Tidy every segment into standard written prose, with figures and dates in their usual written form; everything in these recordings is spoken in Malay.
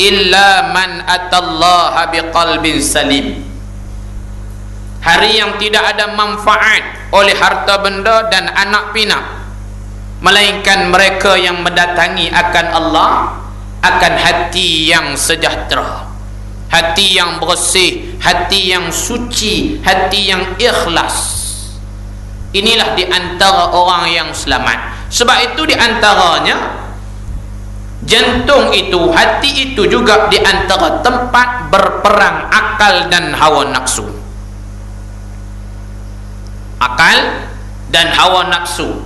illa man atallaha biqalbin salim. Hari yang tidak ada manfaat oleh harta benda dan anak pinak, melainkan mereka yang mendatangi akan Allah, akan hati yang sejahtera, hati yang bersih, hati yang suci, hati yang ikhlas. Inilah di antara orang yang selamat. Sebab itu di antaranya jantung itu, hati itu juga di antara tempat berperang akal dan hawa nafsu. Akal dan hawa nafsu.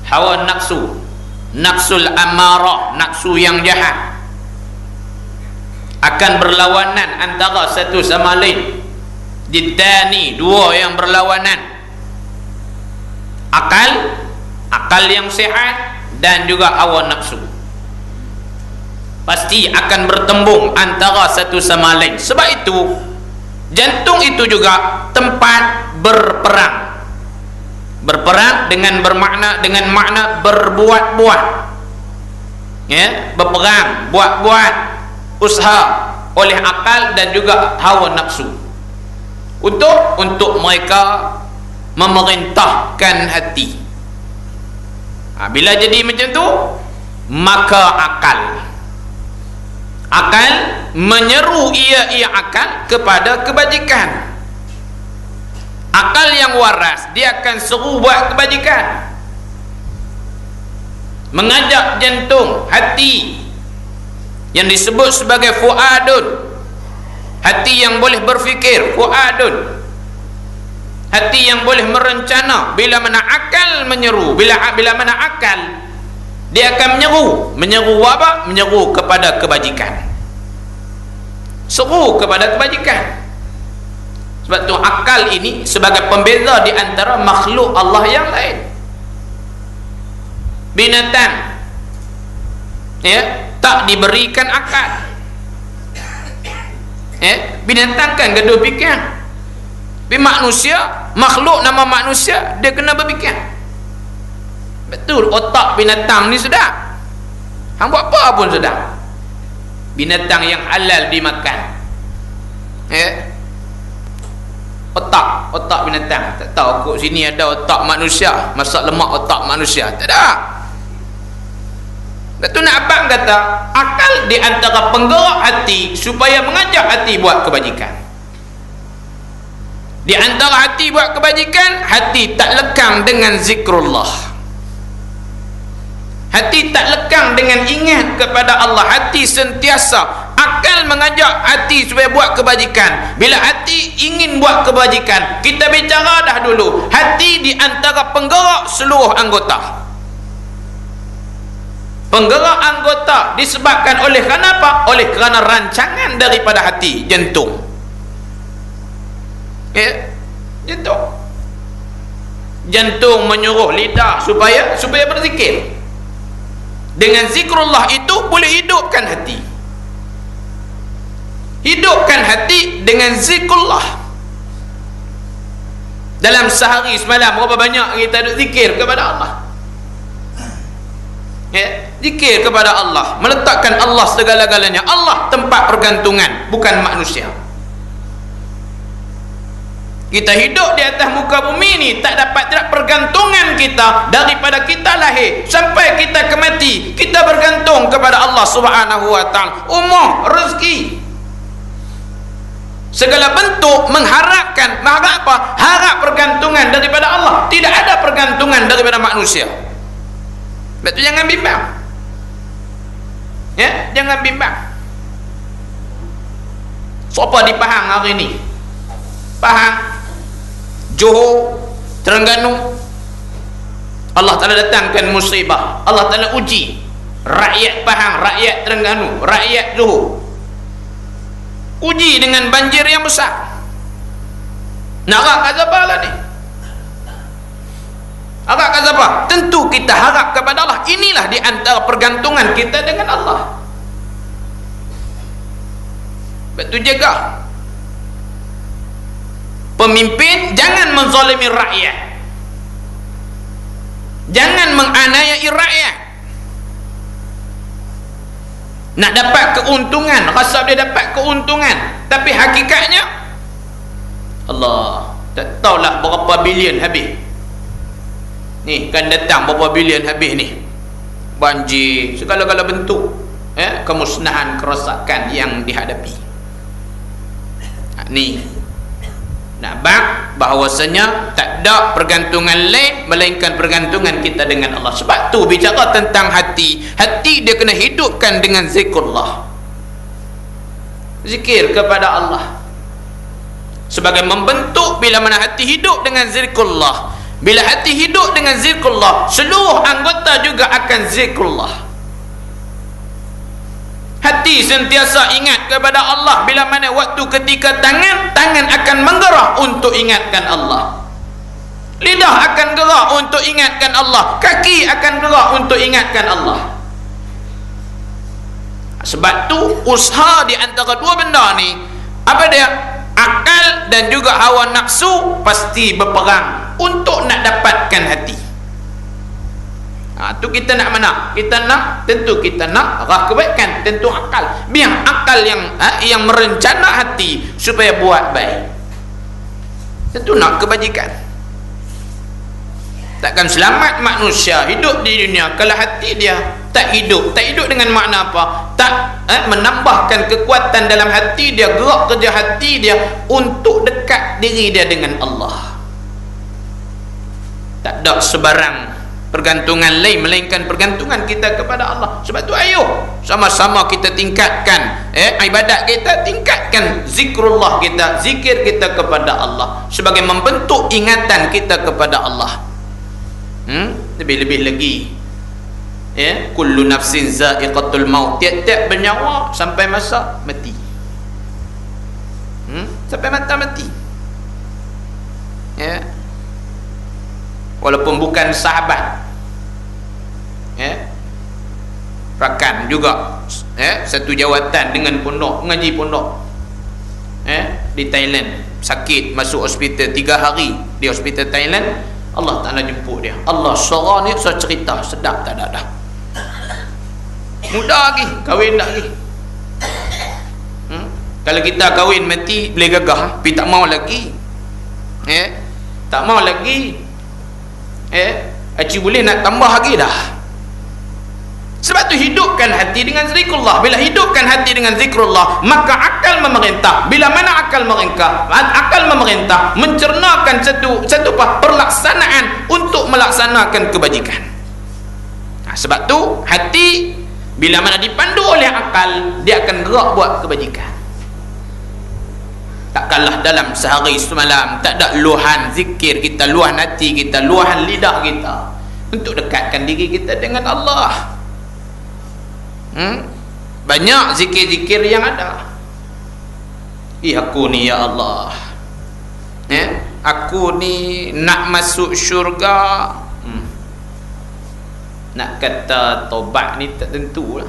Hawa nafsu, nafsul amarah, nafsu yang jahat, akan berlawanan antara satu sama lain. Diddani, dua yang berlawanan. Akal yang sehat dan juga hawa nafsu pasti akan bertembung antara satu sama lain. Sebab itu jantung itu juga tempat berperang dengan bermakna, dengan makna berbuat-buat, ya, berperang, buat-buat usaha oleh akal dan juga hawa nafsu untuk mereka memerintahkan hati. Bila jadi macam tu, maka akal menyeru ia akal kepada kebajikan. Akal yang waras, dia akan seru buat kebajikan, mengajak jantung, hati yang disebut sebagai fuadun, hati yang boleh berfikir, fuadun, hati yang boleh merencana. Bila mana akal menyeru, bila mana akal, dia akan menyeru apa? Menyeru kepada kebajikan, seru kepada kebajikan. Sebab tu akal ini sebagai pembeza di antara makhluk Allah yang lain. Binatang, ya, tak diberikan akal, ya. Binatang kan gaduh fikir. Tapi manusia, makhluk nama manusia, dia kena berfikir. Betul, otak binatang ni sedap, hang buat apa pun sedap. Binatang yang halal dimakan, ya. Otak binatang, tak tahu kok sini ada otak manusia, masak lemak otak manusia, tak ada. Betul, nak abang kata akal di antara penggerak hati supaya mengajak hati buat kebajikan. Di antara hati buat kebajikan, hati tak lekang dengan zikrullah, hati tak lekang dengan ingat kepada Allah, hati sentiasa. Akal mengajak hati supaya buat kebajikan. Bila hati ingin buat kebajikan, kita bicara dah dulu, hati di antara penggerak seluruh anggota. Penggerak anggota disebabkan oleh kerana apa? Oleh kerana rancangan daripada hati, jantung, ya, jantung menyuruh lidah supaya berzikir. Dengan zikrullah itu boleh hidupkan hati. Hidupkan hati dengan zikrullah. Dalam sehari semalam berapa banyak kita duk zikir kepada Allah, ya, zikir kepada Allah, meletakkan Allah segala-galanya. Allah tempat pergantungan, bukan manusia. Kita hidup di atas muka bumi ni tak pergantungan kita daripada kita lahir sampai kita kemati. Kita bergantung kepada Allah Subhanahu wa taala. Umur, rezeki, segala bentuk mengharapkan, mengharap apa? Harap pergantungan daripada Allah. Tidak ada pergantungan daripada manusia. Betul, jangan bimbang, ya, jangan bimbang. Siapa di Pahang hari ni? Pahang, Johor, Terengganu, Allah Ta'ala datangkan musibah. Allah Ta'ala uji rakyat Pahang, rakyat Terengganu, rakyat Johor. Uji dengan banjir yang besar. Nak harap kat siapa lah ni? Harap kat siapa? Tentu kita harap kepada Allah. Inilah di antara pergantungan kita dengan Allah. Betul, jaga pemimpin, jangan menzalimi rakyat, jangan menganiayai rakyat. nak dapat keuntungan, rasa dia dapat keuntungan, tapi hakikatnya Allah tak tahulah berapa bilion habis. Ni kan datang berapa bilion habis ni, banjir segala-gala bentuk kemusnahan, kerosakan yang dihadapi. Ni nak bak bahawasanya tak ada pergantungan lain melainkan pergantungan kita dengan Allah. Sebab tu bicara tentang hati, hati dia kena hidupkan dengan zikrullah, zikir kepada Allah sebagai membentuk. Bila mana hati hidup dengan zikrullah, bila hati hidup dengan zikrullah, seluruh anggota juga akan zikrullah. Hati sentiasa ingat kepada Allah. Bila mana waktu ketika tangan akan menggerak untuk ingatkan Allah, lidah akan gerak untuk ingatkan Allah, kaki akan gerak untuk ingatkan Allah. Sebab tu usaha di antara dua benda ni, apa dia? Akal dan juga hawa nafsu pasti berperang untuk nak dapatkan hati. Tu kita nak mana? Kita nak, tentu kita nak arah kebaikan, tentu akal. Biar akal yang merencana hati supaya buat baik, tentu nak kebajikan. Takkan selamat manusia hidup di dunia kalau hati dia tak hidup. Tak hidup dengan makna apa? Tak menambahkan kekuatan dalam hati dia, gerak kerja hati dia untuk dekat diri dia dengan Allah. Tak ada sebarang pergantungan lain melainkan pergantungan kita kepada Allah. Sebab tu ayo sama-sama kita tingkatkan ibadat kita, tingkatkan zikrullah kita, zikir kita kepada Allah sebagai membentuk ingatan kita kepada Allah. Lebih-lebih lagi kullu nafsin za'iqatul maut, tiap-tiap bernyawa sampai masa mati. Sampai mata mati. Walaupun bukan sahabat, rakan juga satu jawatan dengan pondok, mengaji pondok di Thailand, sakit masuk hospital 3 hari di hospital Thailand. Allah Ta'ala jemput dia. Allah suara ni saya cerita sedap tak ada dah. Muda lagi, kahwin tak lagi. Kalau kita kahwin mati boleh gagah, tapi tak mau lagi. Tak mau lagi. Acik boleh nak tambah lagi dah. Sebab tu hidupkan hati dengan zikrullah. Bila hidupkan hati dengan zikrullah, maka akal memerintah. Bila mana akal memerintah mencernakan satu perlaksanaan untuk melaksanakan kebajikan. Sebab tu hati bila mana dipandu oleh akal, dia akan gerak buat kebajikan. Tak kalah dalam sehari semalam, tak ada luahan zikir kita, luahan hati kita, luahan lidah kita untuk dekatkan diri kita dengan Allah. Banyak zikir-zikir yang ada. Aku ni ya Allah, aku ni nak masuk syurga. Nak kata tobat ni tak tentu lah.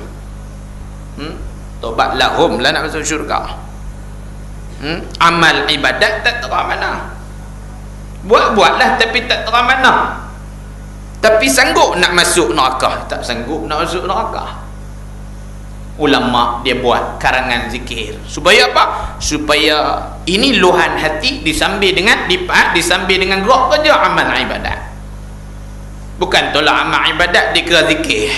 Tobat lahum lah nak masuk syurga. Amal ibadat tak terang mana. Buat-buatlah tapi tak terang mana. Tapi sanggup nak masuk neraka? Tak sanggup nak masuk neraka. Ulama dia buat karangan zikir supaya apa? Supaya ini luahan hati disambil dengan gerak kerja amal ibadat. Bukan tolak amal ibadat dikira zikir,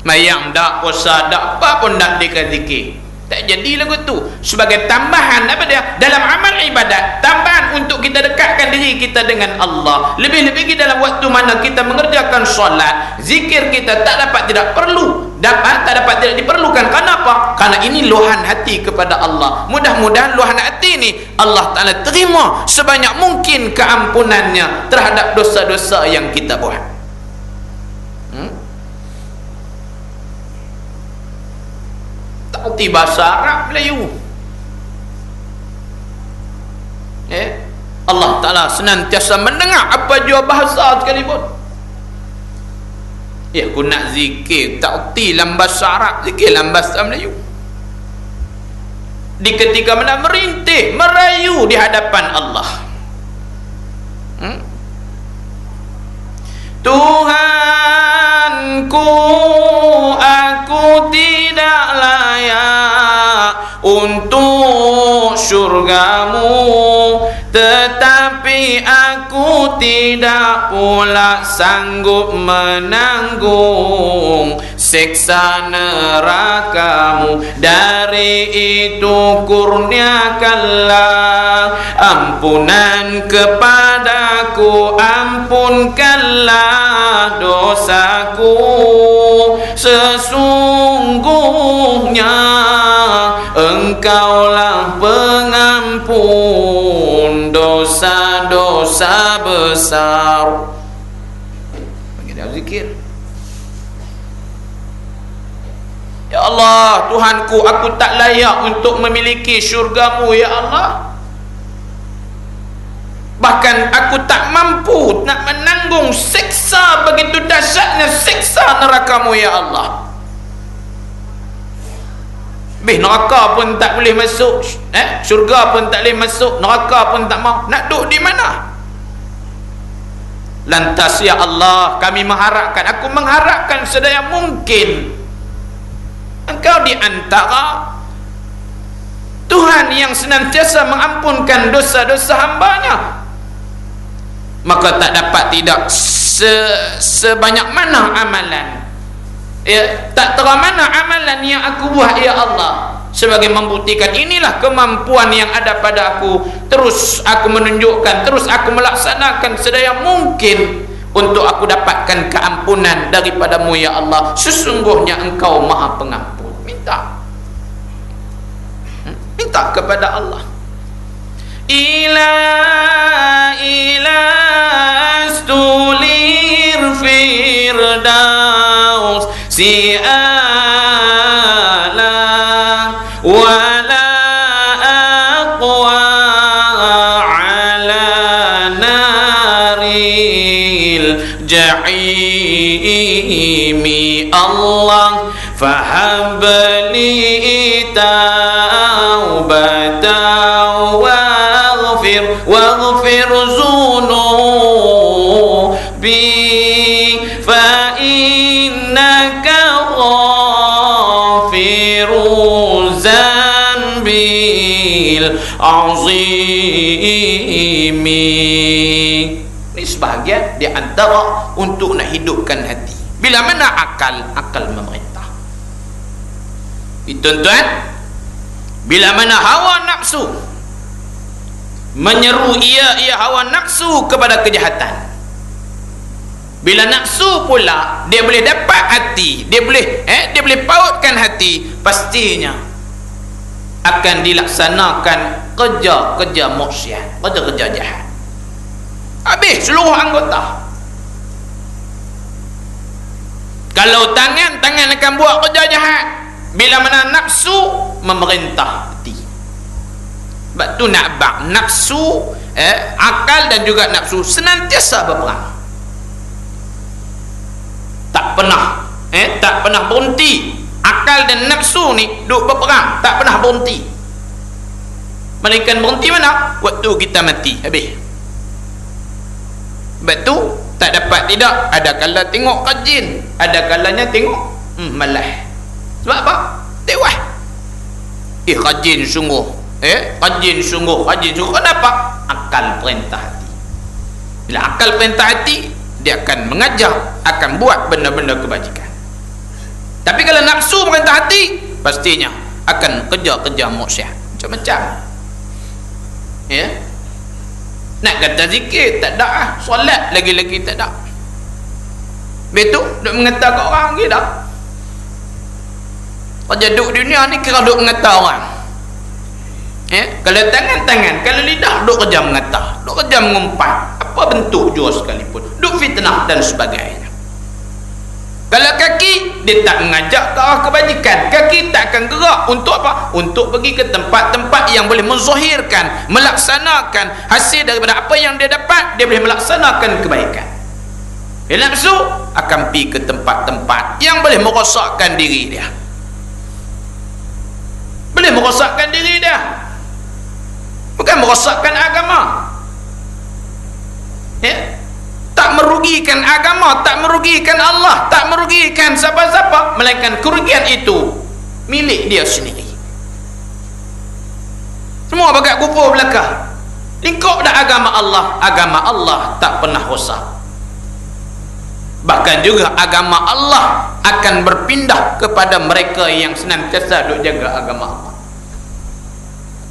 mayang dak, puasa dak, apa pun dak dikira zikir. Tak jadi lagu tu sebagai tambahan apa dia dalam amal ibadat, tambahan untuk kita dekatkan diri kita dengan Allah. Lebih-lebih dalam waktu mana kita mengerjakan solat, zikir kita tak dapat tidak diperlukan. Kenapa? Karena ini luahan hati kepada Allah. Mudah-mudahan luahan hati ini Allah Ta'ala terima sebanyak mungkin keampunannya terhadap dosa-dosa yang kita buat. Arti bahasa Arab Melayu. Allah Ta'ala senantiasa mendengar apa jua bahasa sekalipun. Aku nak zikir tak erti dalam bahasa Arab, zikir dalam bahasa Melayu. Di ketika mana merintih, merayu di hadapan Allah. Tuhanku, aku tidak layak untuk syurgamu, tetapi aku tidak pula sanggup menanggung siksa nerakamu. Dari itu kurniakanlah ampunan kepadaku, ampunkanlah dosaku. Sesungguhnya Engkaulah pengampun dosa-dosa besar. Bagi dia zikir. Ya Allah, Tuhanku, aku tak layak untuk memiliki syurgamu, ya Allah. Bahkan aku tak mampu nak menanggung siksa, begitu dahsyatnya siksa nerakamu, ya Allah. Neraka pun tak boleh masuk, syurga pun tak boleh masuk, neraka pun tak mau, nak duduk di mana? Lantas ya Allah, kami mengharapkan, aku mengharapkan sedaya mungkin Engkau di antara Tuhan yang senantiasa mengampunkan dosa-dosa hambanya. Maka tak dapat tidak sebanyak mana amalan, tak terang mana amalan yang aku buat, ya Allah, sebagai membuktikan inilah kemampuan yang ada pada aku. Terus aku menunjukkan, terus aku melaksanakan sedaya mungkin untuk aku dapatkan keampunan daripadamu, ya Allah. Sesungguhnya Engkau Maha Pengampun. Minta kepada Allah. Astulir firdaus si'ala wala aqwa ala naril jahimi. Allah fahabli taubatan waghfir zunubi fa innaka ghafiru zambil azimi. Ini sebahagian di antara untuk nak hidupkan hati. Bila mana akal memerintah. Tuan-tuan, bila mana hawa nafsu menyeru ia hawa nafsu kepada kejahatan, bila nafsu pula dia boleh dapat hati, dia boleh pautkan hati, pastinya akan dilaksanakan kerja-kerja maksiat, kerja-kerja jahat. Habis seluruh anggota. Kalau tangan akan buat kerja jahat bila mana nafsu memerintah hati. Sebab tu nak bak nafsu, akal dan juga nafsu senantiasa berperang. Tak pernah berhenti. Akal dan nafsu ni duk berperang, tak pernah berhenti. Melainkan berhenti mana? Waktu kita mati, habis. Sebab tu tak dapat tidak, ada kala tengok rajin, ada kalanya tengok malas. Sebab apa? Tewas. Rajin sungguh. Rajin sungguh. Kenapa? Akal perintah hati. Bila akal perintah hati, dia akan mengajar, akan buat benda-benda kebajikan. Tapi kalau nafsu perintah hati, pastinya akan kerja-kerja maksiat macam-macam. Nak kata zikir tak ada, solat lagi-lagi tak ada. Betul duk mengata kat orang lagi dah. Kerja duduk dunia ni kira duk mengata orang. Kalau tangan, kalau lidah duk kerja mengata, duk kerja mengumpat, apa bentuk jua sekalipun, duk fitnah dan sebagainya. Kalau kaki, dia tak mengajak ke arah kebajikan. Kaki tak akan gerak untuk apa? Untuk pergi ke tempat-tempat yang boleh menzahirkan, melaksanakan hasil daripada apa yang dia dapat. Dia boleh melaksanakan kebaikan. Nafsu akan pergi ke tempat-tempat yang boleh merosakkan diri dia, boleh merosakkan diri dia, bukan merosakkan agama. Tak merugikan agama, tak merugikan Allah, tak merugikan siapa-siapa, melainkan kerugian itu milik dia sendiri. Semua bagai kufur belaka. Lingkup dah agama Allah tak pernah rosak. Bahkan juga agama Allah akan berpindah kepada mereka yang senantiasa duk jaga agama Allah.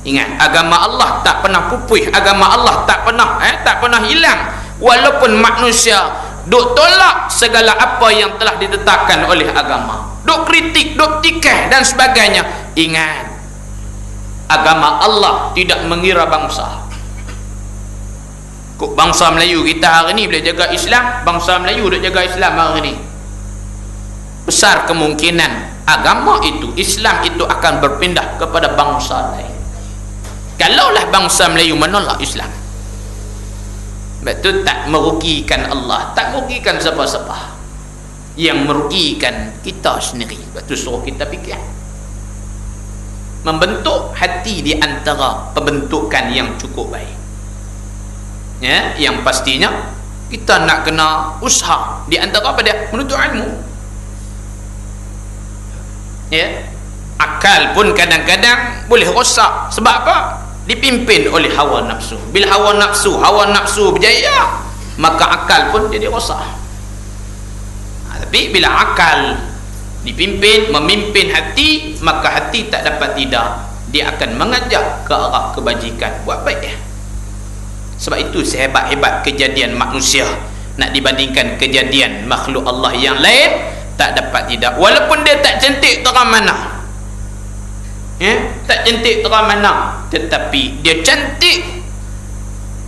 Ingat, agama Allah tak pernah pupus, agama Allah tak pernah hilang. Walaupun manusia duk tolak segala apa yang telah ditetapkan oleh agama, duk kritik, duk tikeh dan sebagainya, ingat, agama Allah tidak mengira bangsa. Kok bangsa Melayu kita hari ni boleh jaga Islam, bangsa Melayu duk jaga Islam hari ni, besar kemungkinan agama itu, Islam itu akan berpindah kepada bangsa lain. Kalaulah bangsa Melayu menolak Islam, betul, tak merugikan Allah, tak merugikan siapa-siapa, yang merugikan kita sendiri. Betul, suruh kita fikir, membentuk hati di antara pembentukan yang cukup baik, ya, yang pastinya kita nak kena usaha di antara apa dia? Menuntut ilmu, ya. Akal pun kadang-kadang boleh rosak. Sebab apa? Dipimpin oleh hawa nafsu. Bila hawa nafsu berjaya, maka akal pun jadi rosak. Tapi bila akal memimpin hati, maka hati tak dapat tidak, dia akan mengajak ke arah kebajikan, buat baik ya. Sebab itu sehebat-hebat kejadian manusia nak dibandingkan kejadian makhluk Allah yang lain, tak dapat tidak, walaupun dia tak cantik terang mana, tak cantik terang mana, tetapi dia cantik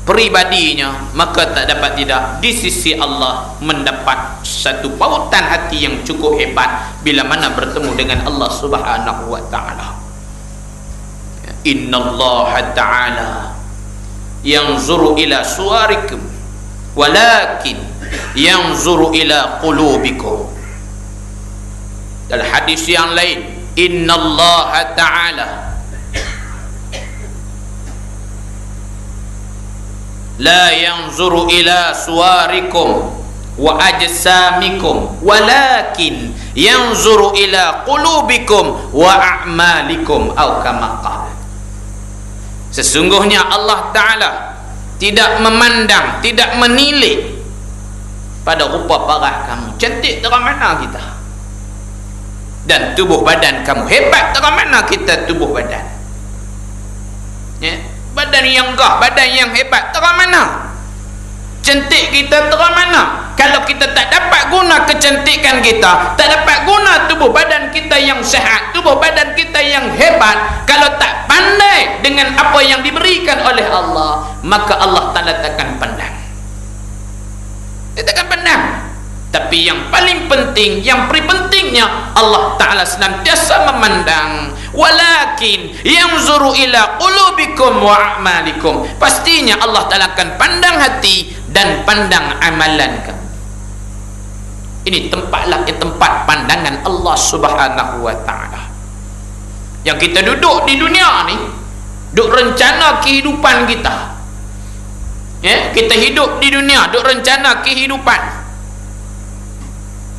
peribadinya, maka tak dapat tidak di sisi Allah mendapat satu pautan hati yang cukup hebat bila mana bertemu dengan Allah Subhanahu wa taala. Innallaha ta'ala yanzuru ila suwarikum walakin yanzuru ila qulubikum. Dalam hadis yang lain, innallaha ta'ala la yanzuru ila suwarikum wa ajsamikum walakin yanzuru ila qulubikum wa a'malikum, atau kama qala. Sesungguhnya Allah Ta'ala tidak memandang, tidak menilik pada rupa parah kamu, cantik terang mana kita, dan tubuh badan kamu hebat terang mana kita tubuh badan, ya, badan yang gah, badan yang hebat terang mana, cantik kita terang mana. Kalau kita tak dapat guna kecantikan kita, tak dapat guna tubuh badan kita yang sehat, tubuh badan kita yang hebat, kalau tak pandai dengan apa yang diberikan oleh Allah, maka Allah Ta'ala takkan pandang. Dia takkan pandang. Tapi yang paling penting, yang pentingnya, Allah Ta'ala senantiasa memandang. Walakin yanzuru ila qulubikum wa a'malikum. Pastinya Allah Ta'ala akan pandang hati dan pandang amalan kamu. Ini tempat pandangan Allah Subhanahu wa Ta'ala. Yang kita duduk di dunia ni, duk rencana kehidupan kita, ya, kita hidup di dunia duk rencana kehidupan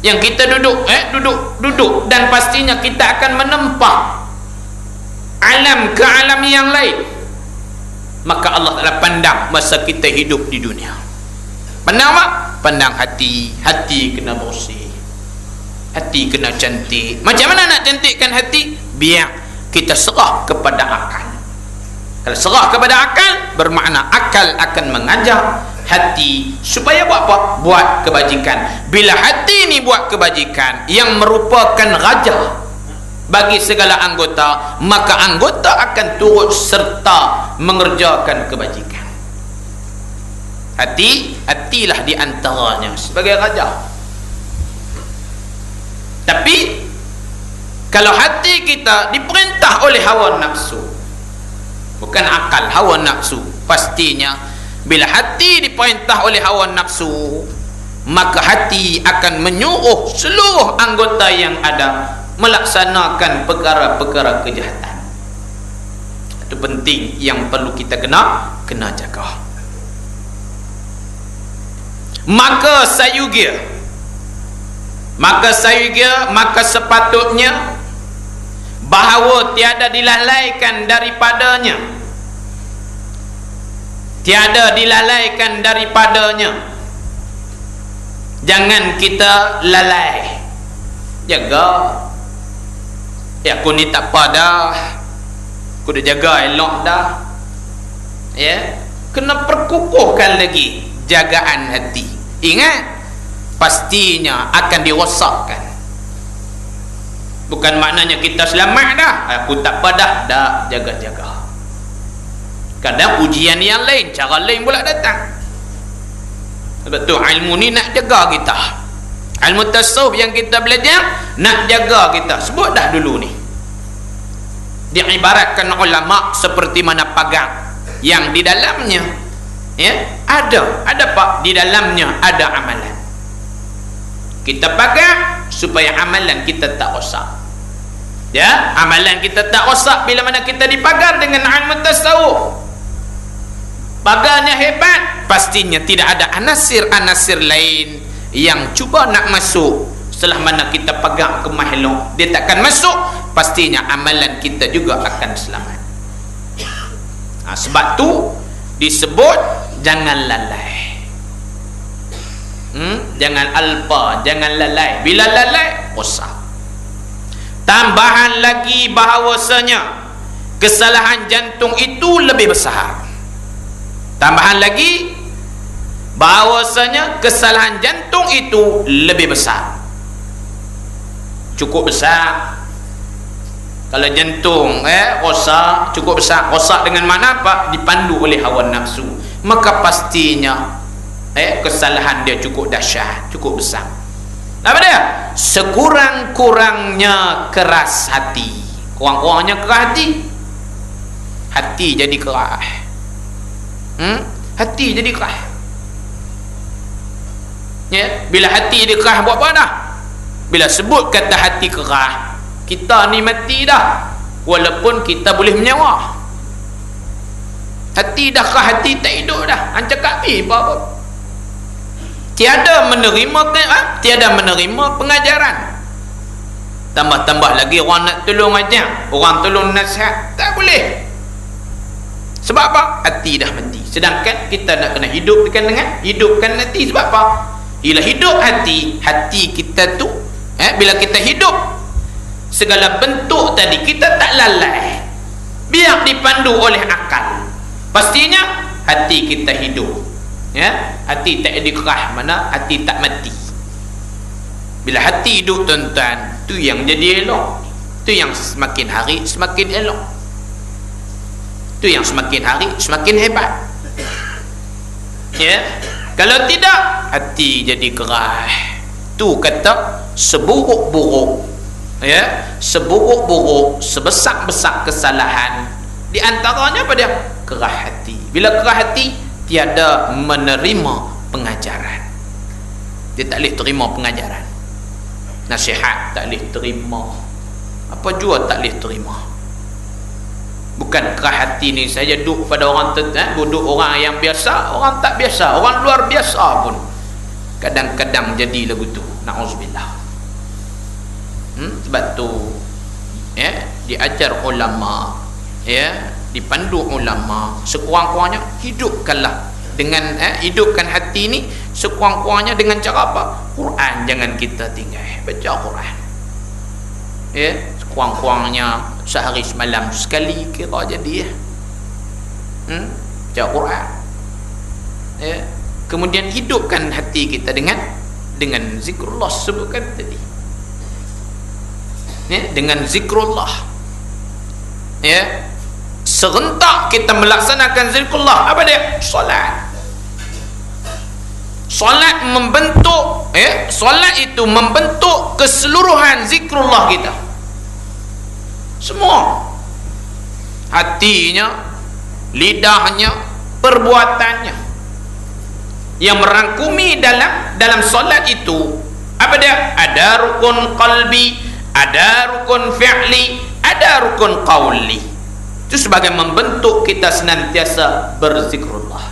yang kita duduk dan pastinya kita akan menempah alam ke alam yang lain. Maka Allah Ta'ala pandang masa kita hidup di dunia. Pandang apa? Pandang hati. Hati kena bersih, hati kena cantik. Macam mana nak cantikkan hati? Biar kita serah kepada akal. Kalau serah kepada akal, bermakna akal akan mengajak hati supaya buat apa? Buat kebajikan. Bila hati ni buat kebajikan yang merupakan raja bagi segala anggota, maka anggota akan turut serta mengerjakan kebajikan. Hatilah di antaranya sebagai raja. Tapi kalau hati kita diperintah oleh hawa nafsu, bukan akal, hawa nafsu, pastinya bila hati diperintah oleh hawa nafsu, maka hati akan menyuruh seluruh anggota yang ada melaksanakan perkara-perkara kejahatan. Itu penting yang perlu kita kena jaga. maka sayugia, maka sepatutnya bahawa tiada dilalaikan daripadanya, jangan kita lalai. Jaga, ya aku ni tak apa dah, aku dah jaga elok dah, ya, kena perkukuhkan lagi jagaan hati. Ingat, pastinya akan dirosakkan. Bukan maknanya kita selamat dah, aku tak apa dah, jaga-jaga. Kadang ujian yang lain, cara lain pula datang. Sebab tu ilmu ni nak jaga kita. Ilmu tasawuf yang kita belajar nak jaga kita. Sebut dah dulu ni, diibaratkan ulama seperti mana pagang yang di dalamnya, ya, ada apa? Di dalamnya ada amalan. Kita pagang supaya amalan kita tak rosak. Ya, amalan kita tak rosak bila mana kita dipagar dengan ilmu tasawuf. Pagarnya hebat, pastinya tidak ada anasir-anasir lain yang cuba nak masuk. Setelah mana kita pegang ke makhluk, dia takkan masuk, pastinya amalan kita juga akan selamat. Sebab tu disebut jangan lalai. Jangan alpa, jangan lalai. Bila lalai, rosak. Tambahan lagi bahawasanya kesalahan jantung itu lebih besar. Tambahan lagi bahawasanya kesalahan jantung itu lebih besar, cukup besar. Kalau jantung rosak, cukup besar. Rosak dengan mana apa? Dipandu oleh hawa nafsu, maka pastinya kesalahan dia cukup dahsyat, cukup besar. Apa dia? Sekurang-kurangnya keras hati. Kurang-kurangnya keras hati jadi keras. Hati jadi keras. Ya, bila hati dia keras buat apa dah? Bila sebut kata hati keras, kita ni mati dah, walaupun kita boleh menyawa. Hati dah keras, hati tak hidup dah. Cakap ni apa? Tiada menerima pengajaran. Tambah-tambah lagi orang nak tolong ajar, orang tolong nasihat, tak boleh. Sebab apa? Hati dah mati. Sedangkan kita nak kena hidupkan dengan hidupkan hati. Sebab apa? Bila hidup hati kita tu, bila kita hidup, segala bentuk tadi kita tak lalai, biar dipandu oleh akal, pastinya hati kita hidup. Ya, hati tak jadi kerah, mana hati tak mati. Bila hati hidup, tuan-tuan, tu yang jadi elok, tu yang semakin hari semakin elok, tu yang semakin hari semakin hebat. Ya, kalau tidak, hati jadi kerah. Tu kata seburuk-buruk, ya, seburuk-buruk, sebesak-besak kesalahan, di antaranya apa dia? Kerah hati. Bila kerah hati, tiada menerima pengajaran. Dia tak boleh terima pengajaran, nasihat tak boleh terima, apa jua tak boleh terima. Bukan kerah hati ni saja duduk pada orang duduk orang yang biasa, orang tak biasa, orang luar biasa pun kadang-kadang jadi lagu tu. Na'udzubillah. Sebab tu diajar ulama, dipandu ulama, sekurang-kurangnya hidupkanlah dengan hidupkan hati ni sekurang-kurangnya dengan cara apa? Quran jangan kita tinggal, baca Quran. Sekurang-kurangnya sehari semalam sekali kira jadi baca Quran. Kemudian hidupkan hati kita dengan zikrullah, sebutkan tadi, dengan zikrullah. Serentak kita melaksanakan zikrullah. Apa dia? Solat. Solat membentuk, solat itu membentuk keseluruhan zikrullah kita semua. Hatinya, lidahnya, perbuatannya, yang merangkumi dalam solat itu. Apa dia? Ada rukun qalbi, ada rukun fi'li, ada rukun qawli. Itu sebagai membentuk kita senantiasa berzikrullah.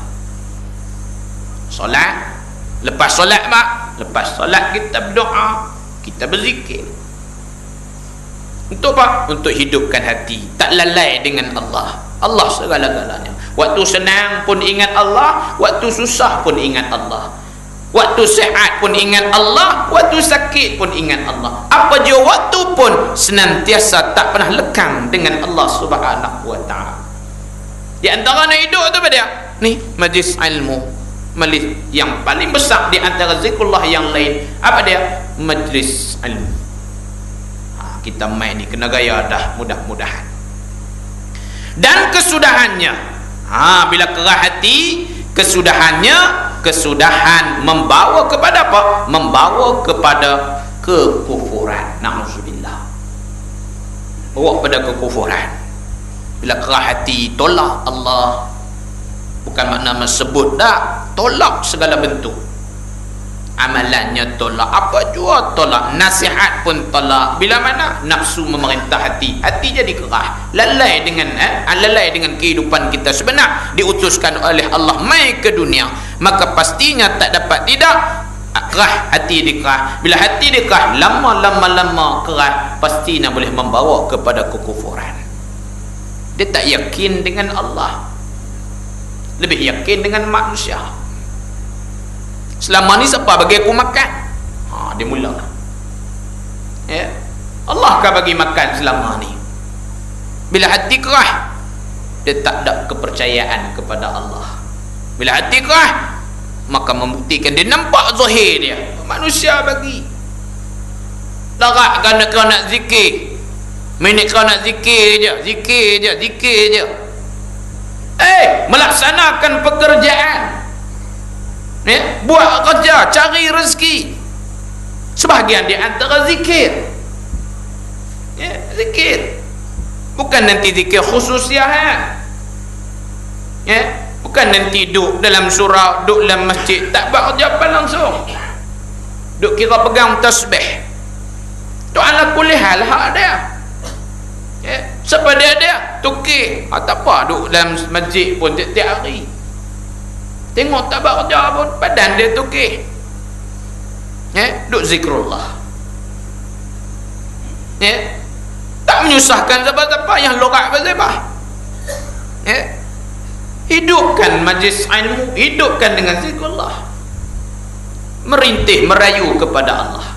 Solat Lepas solat lepas solat kita berdoa, kita berzikir. Untuk apa? Untuk hidupkan hati, tak lalai dengan Allah. Allah segala-galanya. Waktu senang pun ingat Allah, waktu susah pun ingat Allah. Waktu sehat pun ingat Allah, waktu sakit pun ingat Allah. Apa je waktu pun senantiasa tak pernah lekang dengan Allah Subhanahu wa taala. Di antara nak hidup tu apa dia? Ni majlis ilmu, majlis yang paling besar di antara zikrullah yang lain. Apa dia? Majlis ilmu. Kita main ni kena gaya dah, mudah-mudahan. Dan kesudahannya, bila kerah hati, kesudahan membawa kepada apa? Membawa kepada kekufuran. Na'udzubillah. Bawa pada kekufuran. Bila kerah hati, tolak Allah. Bukan makna sebut dah, tolak segala bentuk. Amalannya tolak, apa jua tolak, nasihat pun tolak. Bila mana nafsu memerintah hati, hati jadi kerah, lalai dengan kehidupan kita sebenar, diutuskan oleh Allah mai ke dunia, maka pastinya tak dapat tidak kerah, hati dikerah. Bila hati dikerah, lama kerah, pastinya boleh membawa kepada kekufuran. Dia tak yakin dengan Allah, lebih yakin dengan manusia. Selama ni siapa bagi aku makan? Dia mula. Ya. Allah kan bagi makan selama ni. Bila hati kerah, dia tak ada kepercayaan kepada Allah. Bila hati kerah, maka membuktikan dia nampak zahir dia. Manusia bagi. Larak kerana zikir. Minit kerana zikir je. Melaksanakan pekerjaan. Buat kerja, cari rezeki. Sebahagian di antara zikir. Zikir. Bukan nanti zikir khususiah. Bukan nanti duduk dalam surau, duduk dalam masjid, tak buat kerja apa langsung. Duduk kira pegang tasbih. Tu ala kulli hal hak dia. Siapa dia? Tukir. Tak apa, duduk dalam masjid pun tiap hari. Tengok tak buat kerja pun, badan dia tukir. Duk zikrullah. Tak menyusahkan siapa-siapa yang lorak berzebah. Hidupkan majlis ilmu, hidupkan dengan zikrullah. Merintih, merayu kepada Allah.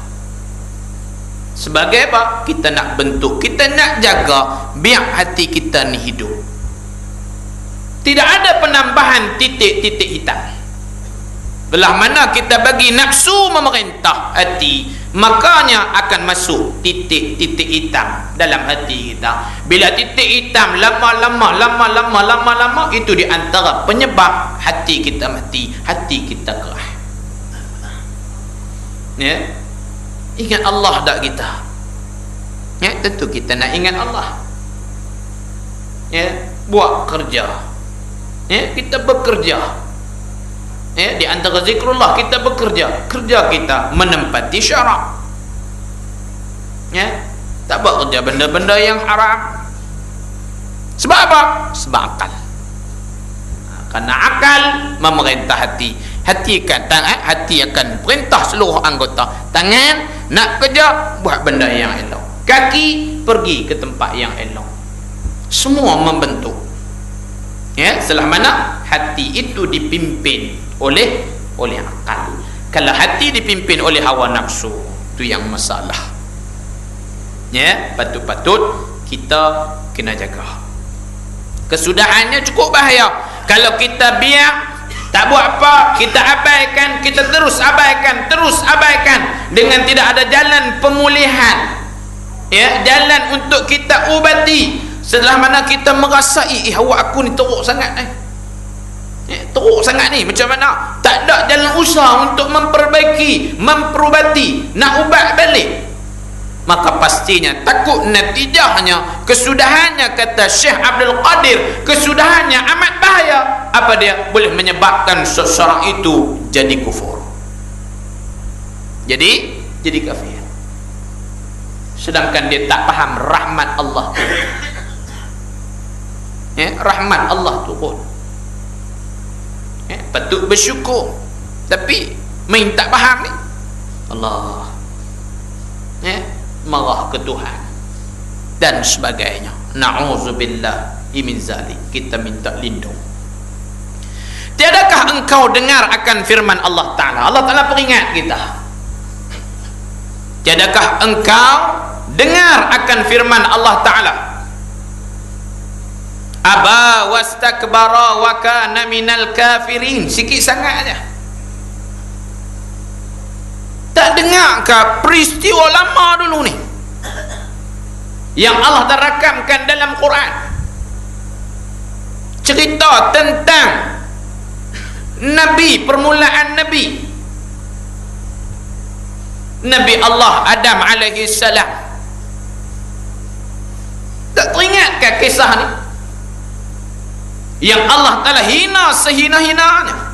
Sebagai apa? Kita nak bentuk, kita nak jaga biar hati kita ni hidup. Tidak ada penambahan titik-titik hitam. Belah mana kita bagi nafsu memerintah hati, makanya akan masuk titik-titik hitam dalam hati kita. Bila titik hitam lama-lama, itu di antara penyebab hati kita mati, hati kita kerah. Ingat Allah tak kita? Tentu kita nak ingat Allah. Buat kerja. Kita bekerja. Di antara zikrullah kita bekerja. Kerja kita menempati syarak. Tak buat kerja benda-benda yang haram. Sebab apa? Sebab akal. Kerana akal memerintah hati. Hati akan perintah seluruh anggota. Tangan nak kerja, buat benda yang elok. Kaki pergi ke tempat yang elok. Semua membentuk. Setelah mana hati itu dipimpin oleh akal. Kalau hati dipimpin oleh hawa nafsu, itu yang masalah. Patut-patut kita kena jaga. Kesudahannya cukup bahaya. Kalau kita biar tak buat apa, kita abaikan, kita terus abaikan dengan tidak ada jalan pemulihan. Jalan untuk kita ubati. Setelah mana kita merasai awak aku ni teruk sangat teruk sangat ni, macam mana? Tak ada jalan usaha untuk memperbaiki, memperubati, nak ubat balik. Maka pastinya takut natijahnya, kesudahannya, kata Syekh Abdul Qadir, kesudahannya amat bahaya. Apa dia? Boleh menyebabkan seseorang itu jadi kufur, jadi kafir. Sedangkan dia tak faham rahmat Allah. Rahmat Allah turun. Patut bersyukur. Tapi main tak faham ni. Allah, marah ke Tuhan dan sebagainya. Na'udzubillah min zalik. Kita minta lindung. Tiadakah engkau dengar akan firman Allah Ta'ala? Allah Ta'ala peringat kita. Tiadakah engkau dengar akan firman Allah Ta'ala? Aba wastakbara wa kana minal kafirin. Sikit sangat aja. Tak dengar ke peristiwa lama dulu ni yang Allah dah rakamkan dalam Quran? Cerita tentang Nabi, permulaan Nabi Allah Adam alaihi salam. Tak teringatkah kisah ni yang Allah Ta'ala hina sehina-hinanya?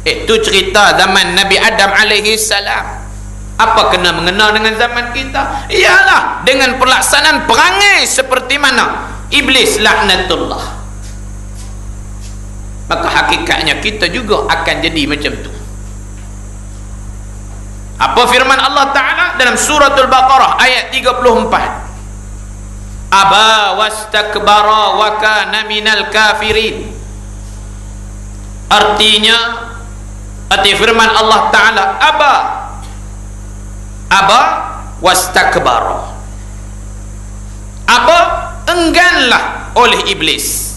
Itu cerita zaman Nabi Adam alaihi salam. Apa kena mengena dengan zaman kita? Ialah dengan pelaksanaan perangai seperti mana Iblis laknatullah. Maka hakikatnya kita juga akan jadi macam tu. Apa firman Allah Ta'ala dalam suratul Baqarah ayat 34? Aba wastakbara wa kana minal kafirin. Artinya, arti firman Allah Ta'ala, aba wastakbara. Aba, engganlah oleh iblis.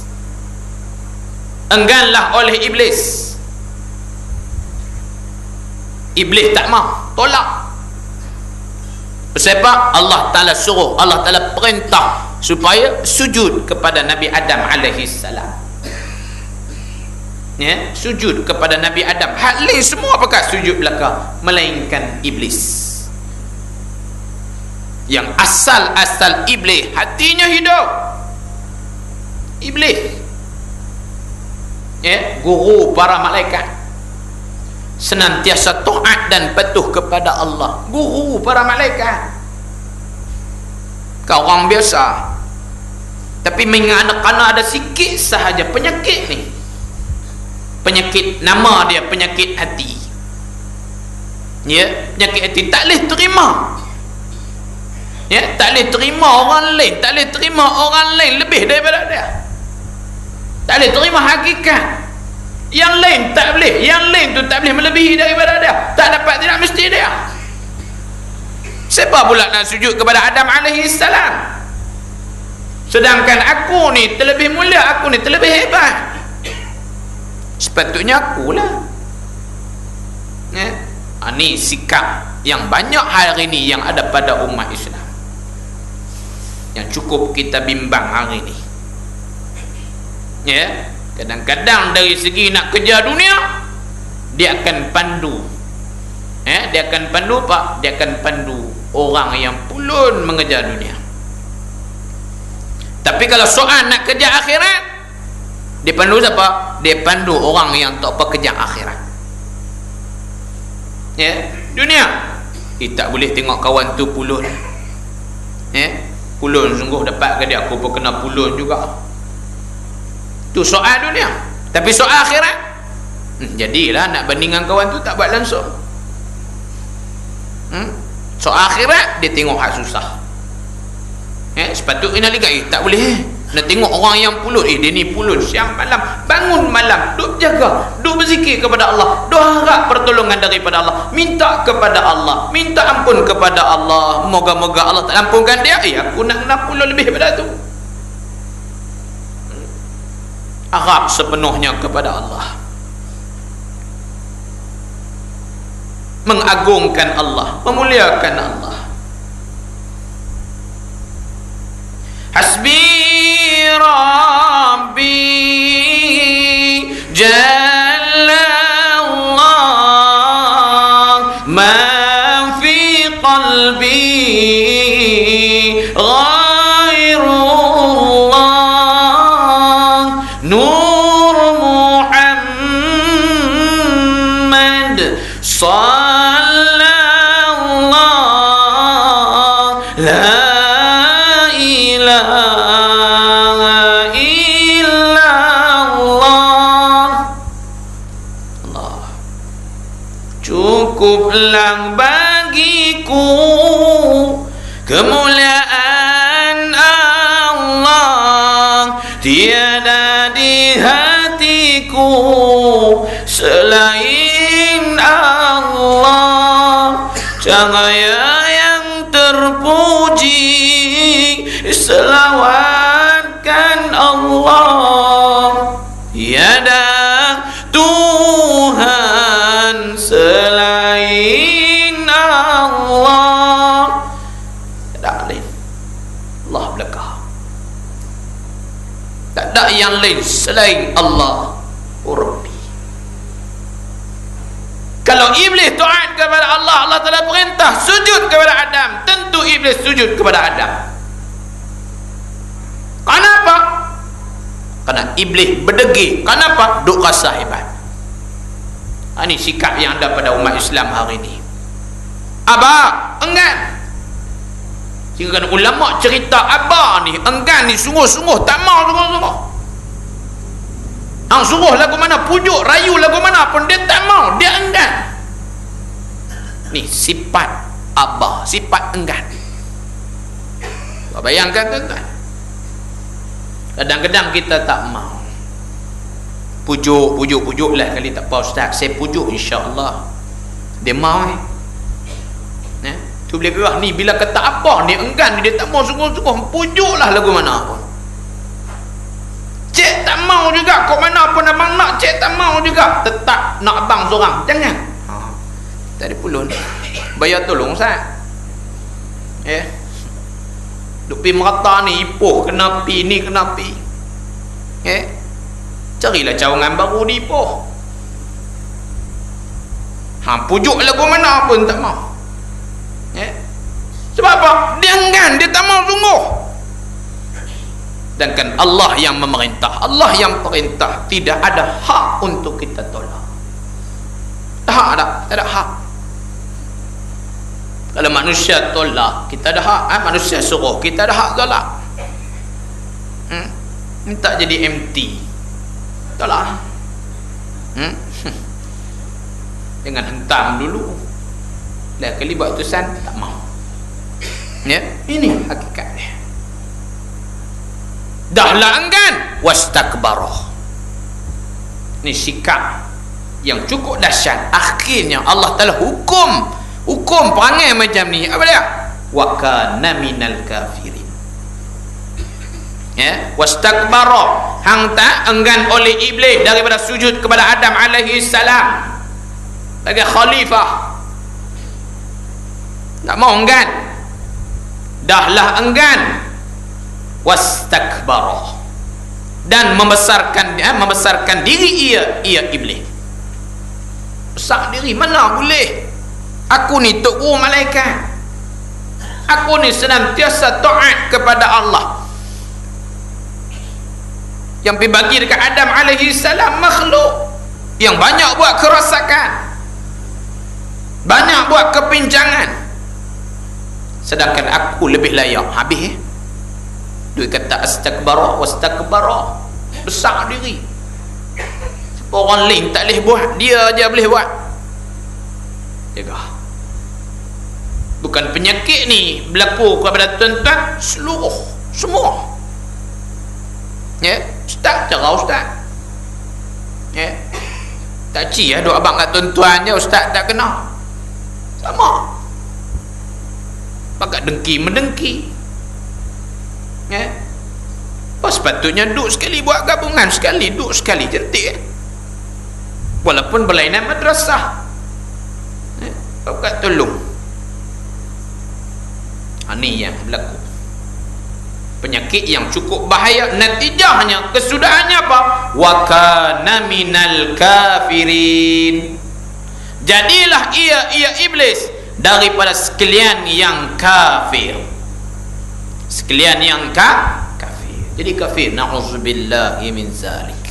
Engganlah oleh iblis. Iblis tak mau, tolak. Sebab Allah Ta'ala suruh, Allah Ta'ala perintah supaya sujud kepada Nabi Adam alaihi salam. Sujud kepada Nabi Adam. Hak lain semua pakat sujud belaka, melainkan iblis. Yang asal-asal iblis, hatinya hidup. Iblis, guru para malaikat, senantiasa taat dan patuh kepada Allah. Guru para malaikat. Kau orang biasa, tapi menganak-anak ada sikit sahaja penyakit ni. Penyakit, nama dia penyakit hati. Penyakit hati. Tak boleh terima. Tak boleh terima orang lain. Tak boleh terima orang lain lebih daripada dia. Tak boleh terima hakikat. Yang lain tak boleh. Yang lain tu tak boleh melebihi daripada dia. Tak dapat, tidak mesti dia. Siapa pula nak sujud kepada Adam alaihi salam? Sedangkan aku ni terlebih mulia, aku ni terlebih hebat. Sepatutnya akulah. Ini sikap yang banyak hari ni yang ada pada umat Islam, yang cukup kita bimbang hari ni. Kadang-kadang dari segi nak kejar dunia, dia akan pandu. Dia akan pandu apa? Dia akan pandu orang yang pulun mengejar dunia. Tapi kalau soal nak kejar akhirat, dia pandu siapa? Dia pandu orang yang tak apa kejar akhirat. Dunia, tak boleh tengok kawan tu pulun. Pulun sungguh dapat ke dia, aku pun kena pulun juga. Tu soal dunia. Tapi soal akhirat, jadilah nak bandingkan kawan tu tak buat langsung. Soal akhirat, dia tengok hak susah. Sepatutnya lagi tak boleh nak tengok orang yang pulut. Dia ni pulut siang malam, bangun malam, duk jaga, duk berzikir kepada Allah, duk harap pertolongan daripada Allah, minta kepada Allah, minta ampun kepada Allah. Moga-moga Allah tak ampunkan dia. Aku nak 60 lebih daripada tu. Harap sepenuhnya kepada Allah, mengagungkan Allah, memuliakan Allah. Hasbi Rabbi Jalla Allah, ma fi qalbi ghairullah, Nur Muhammad sallallahu la ilaha selawatkan Allah, tiada Tuhan selain Allah. Tak ada lain, Allah belakang. Tak ada yang lain selain Allah. Rabbi. Kalau iblis taat kepada Allah, Allah telah perintah sujud kepada Adam, tentu iblis sujud kepada Adam. Kenapa? Karena iblis berdegil. Kenapa? Duk rasa hebat. Ini sikap yang ada pada umat Islam hari ini. Abah enggan. Jika ulama cerita abah ni enggan ni, sungguh-sungguh tak mau sungguh-sungguh. Hang suruh lagu mana, pujuk rayu lagu mana pun dia tak mau, dia enggan. Ni sifat abah, sifat enggan. Bayangkan tuan-tuan, kadang-kadang kita tak mau pujuk lah kali tak apa ustaz, saya pujuk insya-Allah. Dia mau tu boleh gerah ni bila kata apa ni enggan, dia tak mau sungguh-sungguh, pujuklah lagu mana pun. Cik tak mau juga, kok mana pun abang nak, cik tak mau juga, tetap nak abang seorang, jangan. Tak ada pulun, bayar tolong Ustaz. Duk pi merata ni, Ipoh kena pi, ni kena pi. Carilah cawangan baru di Ipoh. Pujuk lagu mana pun tak mau. Sebab apa? Dia enggan, dia tak mau sungguh. Sedangkan Allah yang memerintah, Allah yang perintah, tidak ada hak untuk kita tolak. Tak ada hak. Kalau manusia tolak, kita ada hak. Manusia suruh, kita ada hak tolak. Minta jadi MT, tolak. Jangan hentam dulu. Dah kali buat utusan, tak mau. Ini hakikatnya. Dahlah enggan, wastakbarah. Ini sikap yang cukup dahsyat. Akhirnya Allah telah hukum perangai macam ni. Apa dia? Wa kana minal kafirin. Wastakbarah, hang tak enggan oleh iblis daripada sujud kepada Adam alaihi salam sebagai khalifah. Tak mau enggan. Dahlah enggan, wastakbarah, dan membesarkan diri ia iblis. Besar diri, mana boleh. Aku ni tok guru malaikat, aku ni senantiasa taat kepada Allah. Yang dibagi dekat Adam alaihi salam, makhluk yang banyak buat kerosakan, banyak buat kepincangan, sedangkan aku lebih layak. Habis dia kata astakbarah wastakbarah, besar diri. Orang lain tak boleh buat, dia aja boleh buat. Jaga. Bukan penyakit ni berlaku kepada tuan-tuan seluruh, semua. Ustaz, cara ustaz. Tak ci duk abang kat tuan-tuan je, ustaz tak kena. Sama. Pakat dengki mendengki. Apa sepatutnya duduk sekali buat gabungan sekali, duduk sekali cantik. Walaupun berlainan madrasah. Pakat tolong. Ini yang berlaku. Penyakit yang cukup bahaya. Natijahnya, kesudahannya apa? Wa kana minal kafirin. Jadilah ia iblis daripada sekalian yang kafir. Sekalian yang kafir. Jadi kafir, na'udzubillahi min zalik.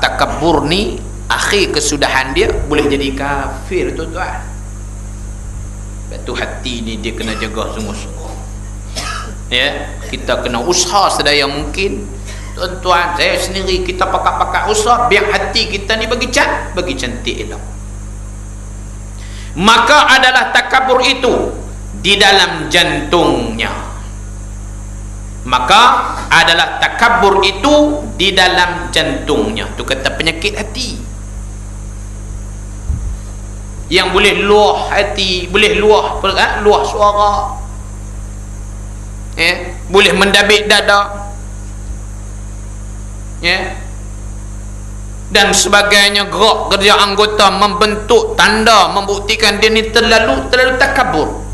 Takabbur ni akhir kesudahan dia boleh jadi kafir, tuan-tuan. Batu hati ni dia kena jaga sungguh-sungguh. Kita kena usaha sedaya mungkin. Tuan-tuan, saya sendiri, kita pakat-pakat usaha biar hati kita ni bagi cantik elok. Maka adalah takabur itu di dalam jantungnya. Maka adalah takabur itu di dalam jantungnya. Tu kata penyakit hati. Yang boleh luah hati, boleh luah suara. boleh mendabik dada, dan sebagainya. Gerak kerja anggota membentuk tanda membuktikan dia ni terlalu takabur.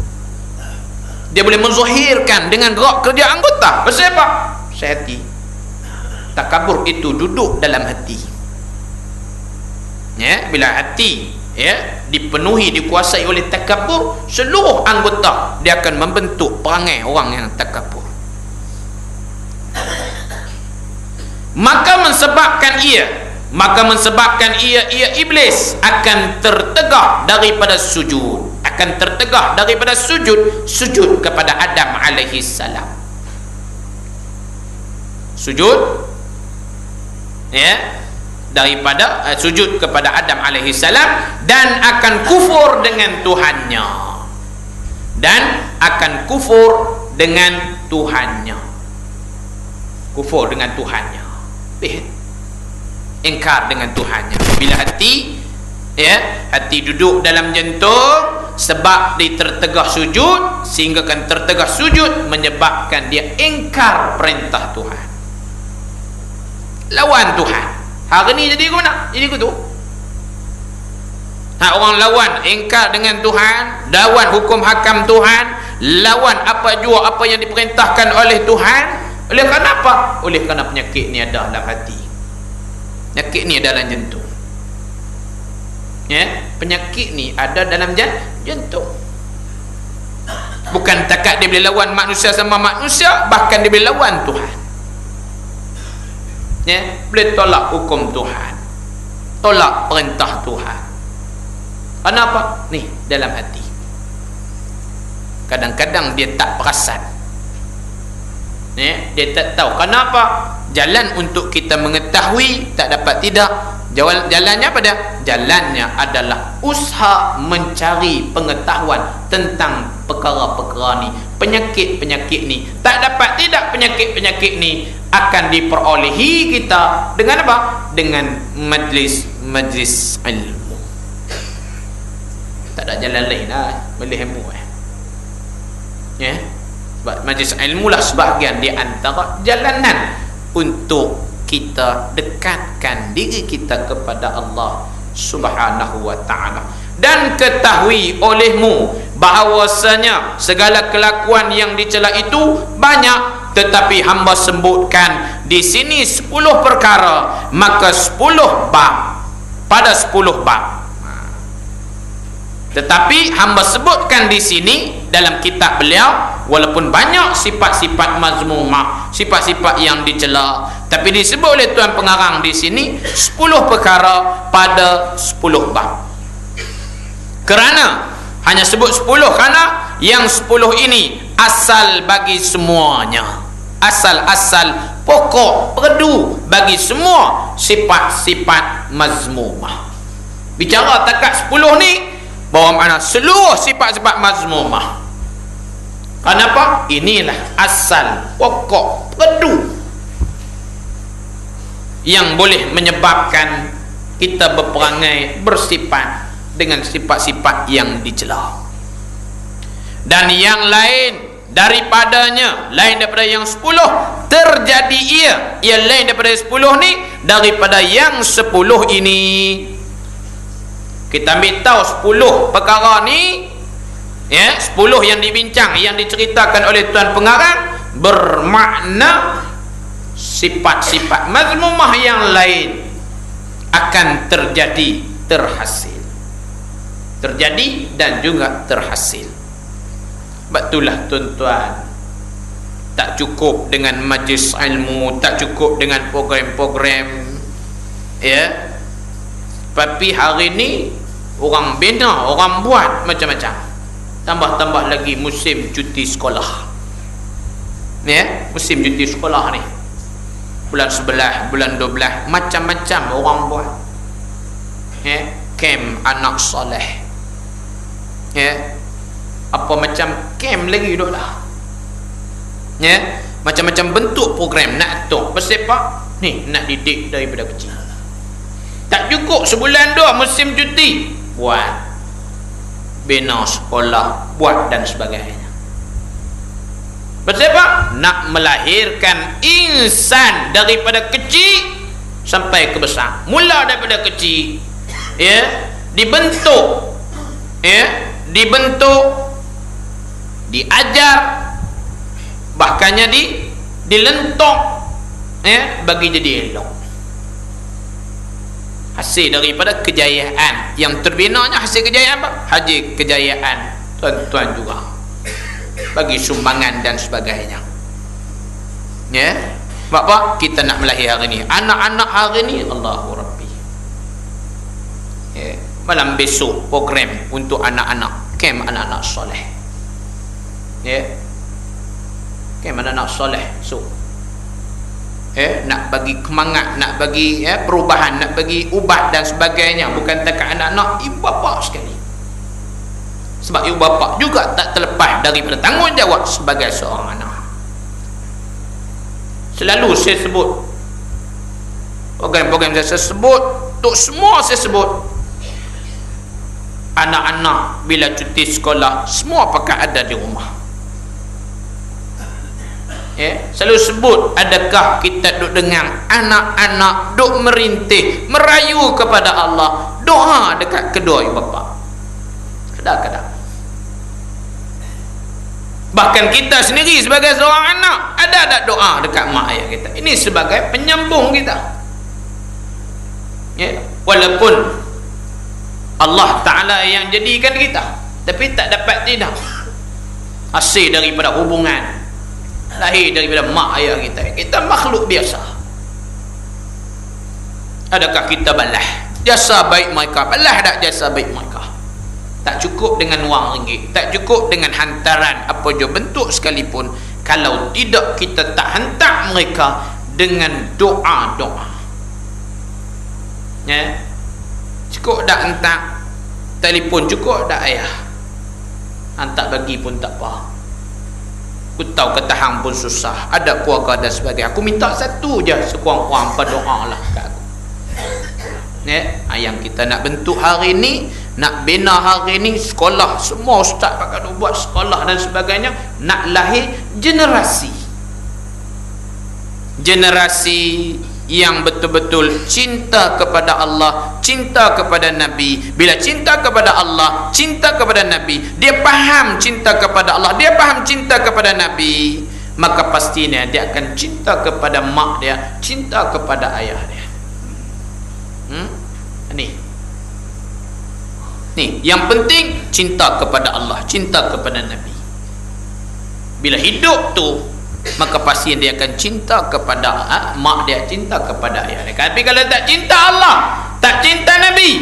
Dia boleh menzahirkan dengan gerak kerja anggota. Pasal apa? Pasal hati. Takabur itu duduk dalam hati. Bila hati dipenuhi, dikuasai oleh takabur, seluruh anggota dia akan membentuk perangai orang yang takabur. Maka mensebabkan ia iblis akan tertegah daripada sujud, sujud kepada Adam alaihi salam. Sujud daripada sujud kepada Adam alaihi salam, dan akan kufur dengan Tuhannya, kufur dengan Tuhannya, ingkar dengan Tuhannya. Bila hati duduk dalam jantung, sebab dia tertegah sujud, sehingga kan tertegah sujud menyebabkan dia ingkar perintah Tuhan, lawan Tuhan. Hari ni jadi ke mana? Jadi ke tu? Orang lawan, ingkar dengan Tuhan, lawan hukum hakam Tuhan, lawan apa yang diperintahkan oleh Tuhan. Oleh kerana apa? Oleh kerana penyakit ni ada dalam hati, penyakit ni ada dalam jantung. Penyakit ni ada dalam jantung. Bukan takat dia boleh lawan manusia sama manusia, bahkan dia boleh lawan Tuhan. Boleh tolak hukum Tuhan, tolak perintah Tuhan. Kenapa? Ni dalam hati. Kadang-kadang dia tak perasan, dia tak tahu. Kenapa? Jalan untuk kita mengetahui tak dapat tidak. Jalannya apa dia? Jalannya adalah usaha mencari pengetahuan tentang perkara-perkara ni, penyakit-penyakit ni. Tak dapat tidak, penyakit-penyakit ni akan diperolehi kita dengan apa? Dengan majlis ilmu. Tak ada jalan lain lah, boleh ilmu. Sebab majlis ilmu lah sebahagian di antara jalanan untuk kita dekatkan diri kita kepada Allah Subhanahu wa ta'ala. Dan ketahui olehmu bahawasanya segala kelakuan yang dicela itu banyak, tetapi hamba sebutkan di sini 10 perkara, maka 10 bab, pada 10 bab. Tetapi hamba sebutkan di sini dalam kitab beliau, walaupun banyak sifat-sifat mazmumah, sifat-sifat yang dicela, tapi disebut oleh tuan pengarang di sini 10 perkara pada 10 bab. Kerana hanya sebut 10, kerana yang 10 ini asal bagi semuanya, asal pokok perdu bagi semua sifat-sifat mazmumah. Bicara takat 10 ni, bahawa mana seluruh sifat-sifat mazmumah. Kenapa? Inilah asal pokok perdu yang boleh menyebabkan kita berperangai, bersifat dengan sifat-sifat yang dicela. Dan yang lain daripadanya, lain daripada yang 10 terjadi ia lain daripada 10 ni, daripada yang 10 ini. Kita ambil tahu 10 perkara ni, 10 yang dibincang, yang diceritakan oleh tuan pengarang, bermakna sifat-sifat mazmumah yang lain akan terjadi, terjadi dan juga terhasil. Betulah tuan-tuan, tak cukup dengan majlis ilmu, tak cukup dengan program-program, tapi hari ni orang bina, orang buat macam-macam. Tambah-tambah lagi musim cuti sekolah, musim cuti sekolah ni, bulan 11, bulan 12, macam-macam orang buat. Kem anak soleh, apa macam kem lagi duk lah, macam-macam bentuk program nak atur. Pasal apa? Ni nak didik daripada kecil. Tak cukup sebulan 2 musim cuti, buat, bina sekolah, buat dan sebagainya. Pasal apa? Nak melahirkan insan daripada kecil sampai ke besar. Mula daripada kecil, ya, dibentuk, ya, diajar, bahkannya dilentok, ya, bagi jadi elok. Hasil daripada kejayaan yang terbinanya, hasil kejayaan apa? Hasil kejayaan tuan-tuan juga bagi sumbangan dan sebagainya, ya. Bapak, kita nak melahir hari ni, anak-anak hari ni, Allahu Rabbi, ya. Malam besok program untuk anak-anak, kem anak-anak soleh, ya, kem anak-anak soleh. So nak bagi kemangat, nak bagi perubahan, nak bagi ubat dan sebagainya, bukan takat anak-anak, ibu bapa sekali. Sebab ibu bapa juga tak terlepas daripada tanggungjawab sebagai seorang anak. Selalu saya sebut, program-program saya sebut, untuk semua saya sebut, anak-anak bila cuti sekolah semua pakai ada di rumah, ya. Selalu sebut, adakah kita duduk dengan anak-anak duk merintih, merayu kepada Allah, doa dekat kedua ibu bapa? Kadang-kadang bahkan kita sendiri sebagai seorang anak, ada tak doa dekat mak ayah kita? Ini sebagai penyambung kita, ya. Walaupun Allah Ta'ala yang jadikan kita, tapi tak dapat tidak hasil daripada hubungan lahir daripada mak ayah kita. Kita makhluk biasa. Adakah kita balas jasa baik mereka? Balas tak jasa baik mereka? Tak cukup dengan wang ringgit, tak cukup dengan hantaran apa je bentuk sekalipun, kalau tidak kita tak hantar mereka dengan doa-doa, ya. Cukup tak hantar telefon, cukup tak ayah hantar bagi pun tak apa. Aku tahu ketahang pun susah, ada keluarga dan sebagainya, aku minta satu je sekurang-kurang berdoa lah kat aku, ya. Yang kita nak bentuk hari ni, nak bina hari ni, sekolah semua ustaz pakai buat sekolah dan sebagainya, nak lahir generasi yang betul-betul cinta kepada Allah, cinta kepada Nabi. Bila cinta kepada Allah, cinta kepada Nabi, dia faham cinta kepada Allah, dia faham cinta kepada Nabi, maka pastinya dia akan cinta kepada mak dia, cinta kepada ayah dia. Ni yang penting, cinta kepada Allah, cinta kepada Nabi. Bila hidup tu, maka pasti dia akan cinta kepada mak dia, cinta kepada ayah dia. Tapi kalau tak cinta Allah, tak cinta Nabi,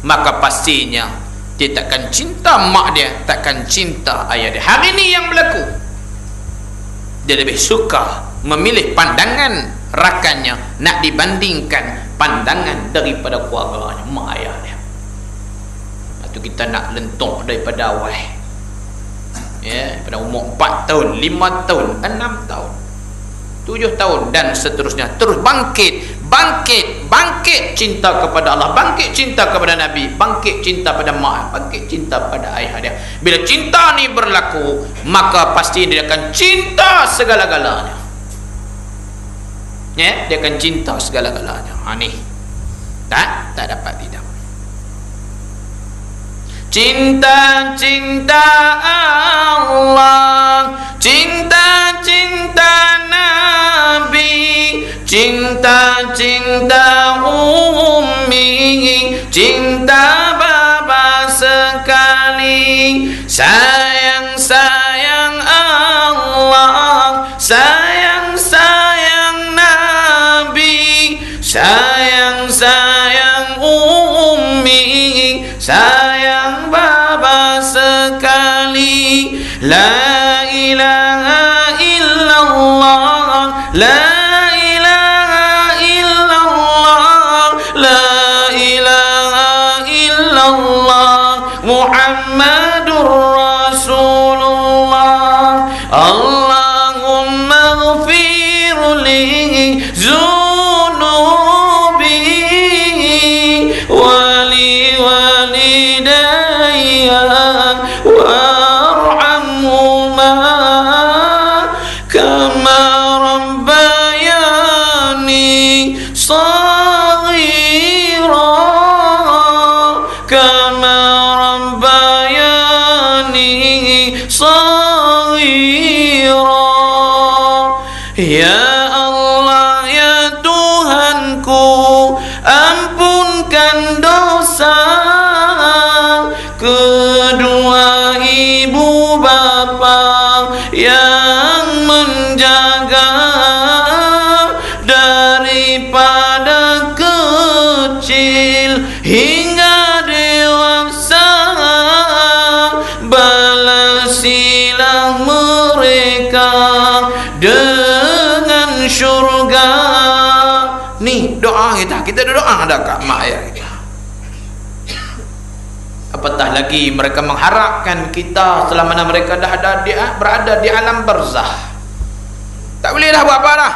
maka pastinya dia takkan cinta mak dia, takkan cinta ayah dia. Hari ni yang berlaku, dia lebih suka memilih pandangan rakannya nak dibandingkan pandangan daripada keluarganya, mak ayah dia. Itu kita nak lentok daripada awal, ya, pada umur 4 tahun, 5 tahun, 6 tahun, 7 tahun dan seterusnya, terus bangkit cinta kepada Allah, bangkit cinta kepada Nabi, bangkit cinta pada mak, bangkit cinta pada ayah dia. Bila cinta ni berlaku, maka pasti dia akan cinta segala-galanya, ya, dia akan cinta segala-galanya. Ni tak dapat tidak. Cinta Allah, cinta Nabi, cinta Ummi, cinta bapa sekali, sayang Allah, sayang Nabi, sayang Ummi, sayang bapa sekali. La ilaha illallah, la ilaha illallah, la ilaha illallah, Muhammadur Rasulullah. Allahumma ighfir li zunubi wali walidayya warhamhuma saghira. Ya Allah, ya Tuhanku, ampunkan dosa kedua ibu bapa yang menjaga daripada kecil hingga dewasa. Balasilah mereka dengan syurga. Ni doa kita doa ada kat mak ayah kita. Apatah lagi mereka mengharapkan kita selama mereka dah berada di alam barzah. Tak boleh dah buat apa dah.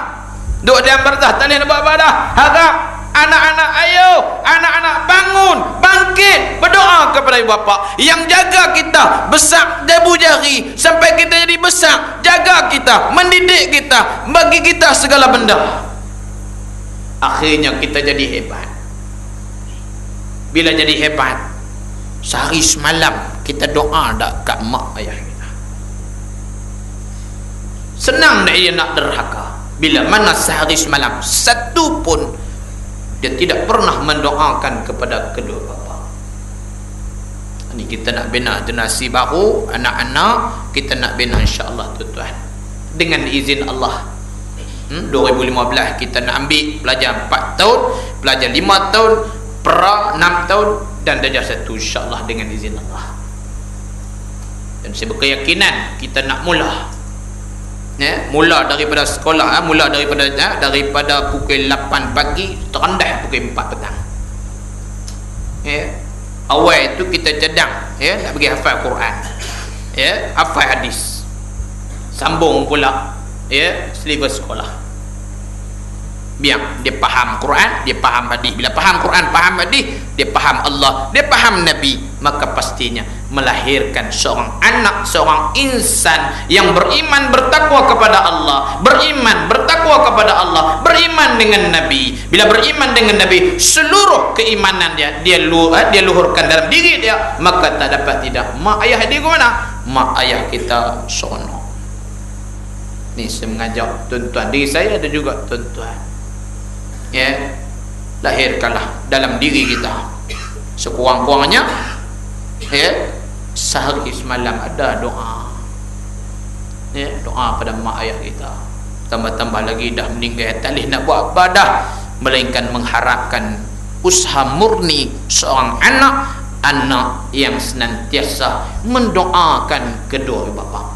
Duduk di alam barzah tak boleh dah buat apa dah. Harap anak-anak, ayo anak-anak bangun, bangkit, berdoa kepada ibu bapa yang jaga kita besar jabu jari sampai kita jadi besar, jaga kita, mendidik kita, bagi kita segala benda. Akhirnya kita jadi hebat. Bila jadi hebat, sehari semalam kita doa dak kat mak ayah kita. Senang dak dia nak derhaka bila mana sehari semalam satu pun dia tidak pernah mendoakan kepada kedua bapa. Ini kita nak bina generasi baru, anak-anak kita nak bina insya-Allah tuan-tuan. Dengan izin Allah. 2015 kita nak ambil pelajar 4 tahun, pelajar 5 tahun, pra 6 tahun dan darjah 1 insya-Allah dengan izin Allah. Dan saya berkeyakinan kita nak mula. Mula daripada sekolah, mula daripada pukul 8 pagi terendah pukul 4 petang. Awal itu kita cadang nak pergi hafal Quran, hafal hadis, sambung pula silibus sekolah. Biar dia faham Quran, dia faham hadis. Bila faham Quran, faham hadis, dia faham Allah, dia faham Nabi, maka pastinya melahirkan seorang anak, seorang insan yang beriman, bertakwa kepada Allah, beriman, bertakwa kepada Allah, beriman dengan Nabi. Bila beriman dengan Nabi, seluruh keimanan dia luhurkan dalam diri dia, maka tak dapat tidak. Mak ayah dia ke mana? Mak ayah kita sono. Ni saya mengajak tuan-tuan, diri saya ada juga tuan-tuan, lahirkanlah dalam diri kita sekurang-kurangnya sehari semalam ada doa, doa pada mak ayah kita. Tambah-tambah lagi dah meninggal, tak boleh nak buat apa dah melainkan mengharapkan usaha murni seorang anak yang senantiasa mendoakan kedua bapa.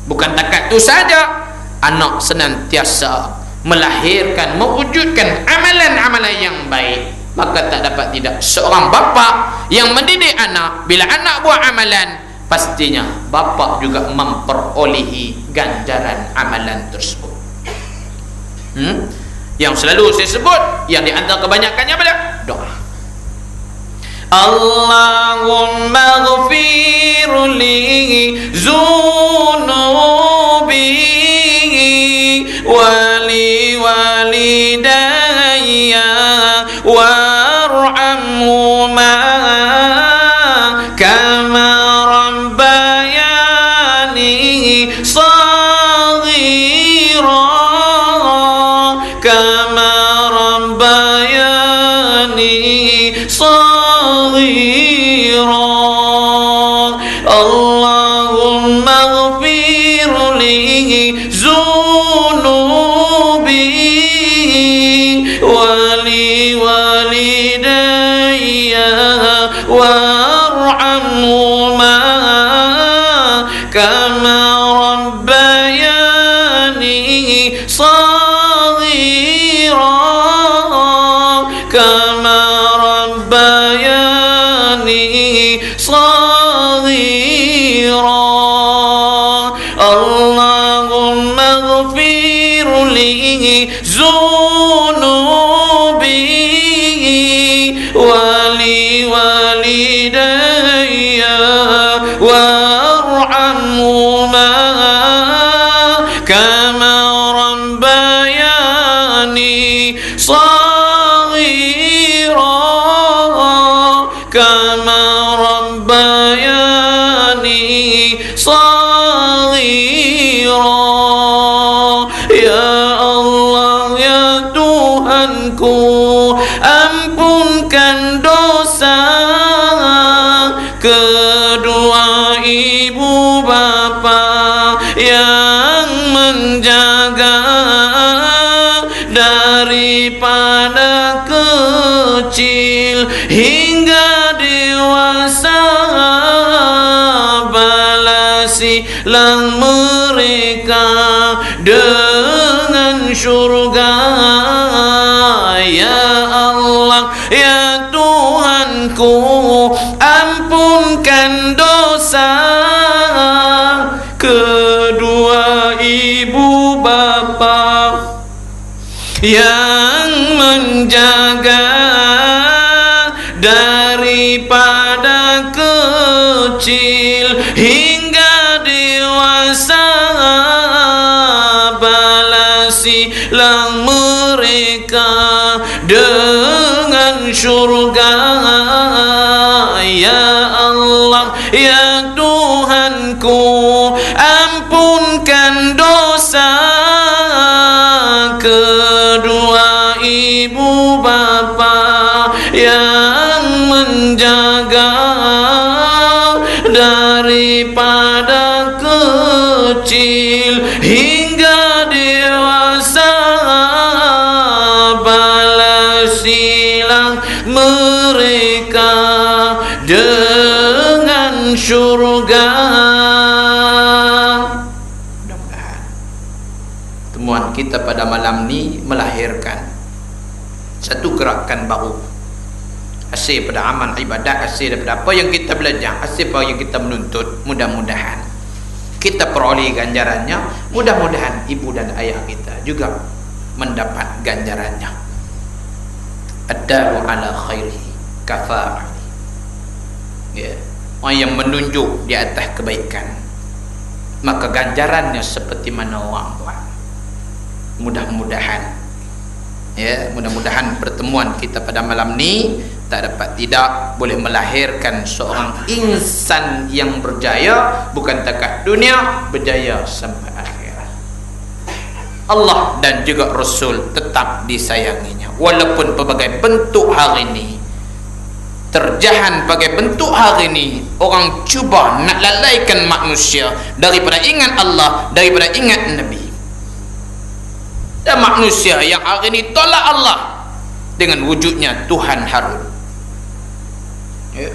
Bukan takat itu saja, anak senantiasa melahirkan, mewujudkan amalan-amalan yang baik. Maka tak dapat tidak seorang bapa yang mendidik anak, bila anak buat amalan, pastinya bapa juga memperolehi ganjaran amalan tersebut. Yang selalu saya sebut, yang di antara kebanyakannya pada doa. Allahumma ghafir li zunubi wali walidayya warhamhuma kama rabbayani saghira kama rabbayani saghira. Allahumma ghafir li zunubi wali walidayya warhamhuma kama rabbayani saghira kama rabbayani saghira. Allahumma ghafir li zunubi wali walidayya warhamhuma kama rabbayani saghira kama rabbayani saghira. yang menjaga daripada kecil hingga dewasa, balasilah mereka dengan syurga. Ya Allah, ya Tuhanku, ampunkan dosa kedua ibu bapa yang menjaga daripada kecil hingga dewasa, balasilah mereka dengan syurga. Ya Allah, ya Tuhanku, ampunkan dosa kedua ibu bapa yang menjaga daripada kecil hingga dewasa, balasilah mereka dengan syurga. Mudah-mudahan temuan kita pada malam ni melahirkan satu gerakan baru, hasil pada amal ibadat, hasil daripada apa yang kita belajar, hasil apa yang kita menuntut. Mudah-mudahan kita peroleh ganjarannya, mudah-mudahan ibu dan ayah kita juga mendapat ganjarannya. Ad-dalu ala khairihi kafa'ali, ya, orang yang menunjuk di atas kebaikan, maka ganjarannya seperti mana orang buat. Mudah-mudahan, ya, mudah-mudahan pertemuan kita pada malam ni tak dapat tidak boleh melahirkan seorang insan yang berjaya, bukan takat dunia, berjaya sampai akhirat. Allah dan juga Rasul tetap disayanginya, walaupun pelbagai bentuk hari ini, terjahan bagai bentuk hari ini, orang cuba nak lalaikan manusia daripada ingat Allah, daripada ingat Nabi. Dan manusia yang hari ini tolak Allah dengan wujudnya Tuhan Harun, ya.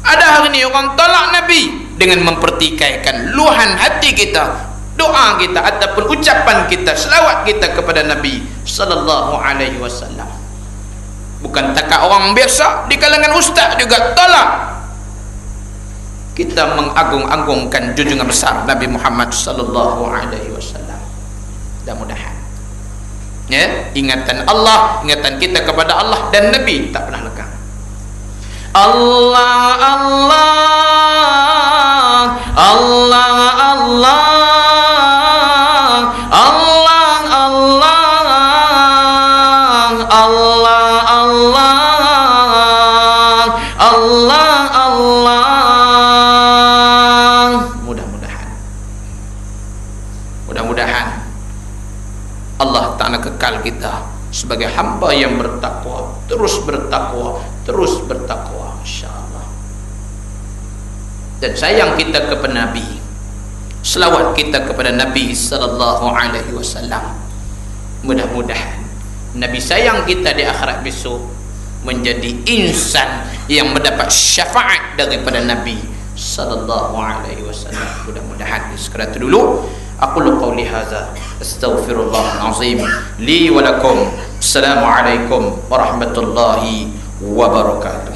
Ada hari ini orang tolak Nabi dengan mempertikaikan luahan hati kita, doa kita ataupun ucapan kita, selawat kita kepada Nabi sallallahu alaihi wasallam. Bukan takat orang biasa, di kalangan ustaz juga tolak kita mengagung-agungkan junjungan besar Nabi Muhammad sallallahu alaihi wasallam. Mudah-mudahan, ya, ingatan Allah, ingatan kita kepada Allah dan Nabi tak pernah lekang. Allah Allah Allah Allah Allah Allah Allah Allah Allah Allah. Mudah-mudahan Allah Ta'ala kekal kita sebagai hamba yang bertakwa, terus bertakwa, terus bertakwa, insya-Allah. Dan sayang kita kepada Nabi, selawat kita kepada Nabi sallallahu alaihi wasallam. Mudah-mudahan Nabi sayang kita di akhirat besok menjadi insan yang mendapat syafaat daripada Nabi sallallahu alaihi wasallam. Mudah-mudahan. Sekarang itu dulu. Aqulu qawli hadza astaghfirullahal azim li wa lakum. Assalamualaikum warahmatullahi wabarakatuh.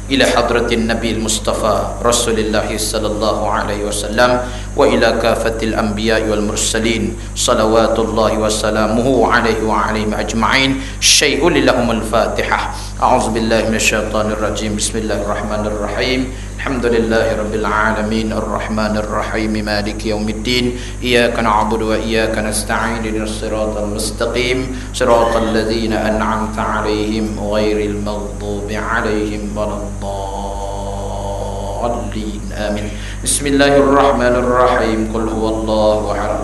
Ila hadratin Nabi Mustafa Rasulullah sallallahu alaihi wasallam wa ila kafatil anbiya wal mursalin salawatullahi wassalamuhu alaihi wa alaihim ajma'in. Syai'ul lahumul Fatihah. A'udzu billahi minasyaitonir rajim. Bismillahirrahmanirrahim. Alhamdulillahi rabbil alamin arrahmanir rahim maliki yaumiddin. Iyyaka na'budu wa iyyaka nasta'in ihdinas siratal mustaqim siratal ladzina an'amta 'alaihim ghairil maghdubi 'alaihim waladdallin. Amin. Bismillahirrahmanirrahim. Qul huwallahu ahad.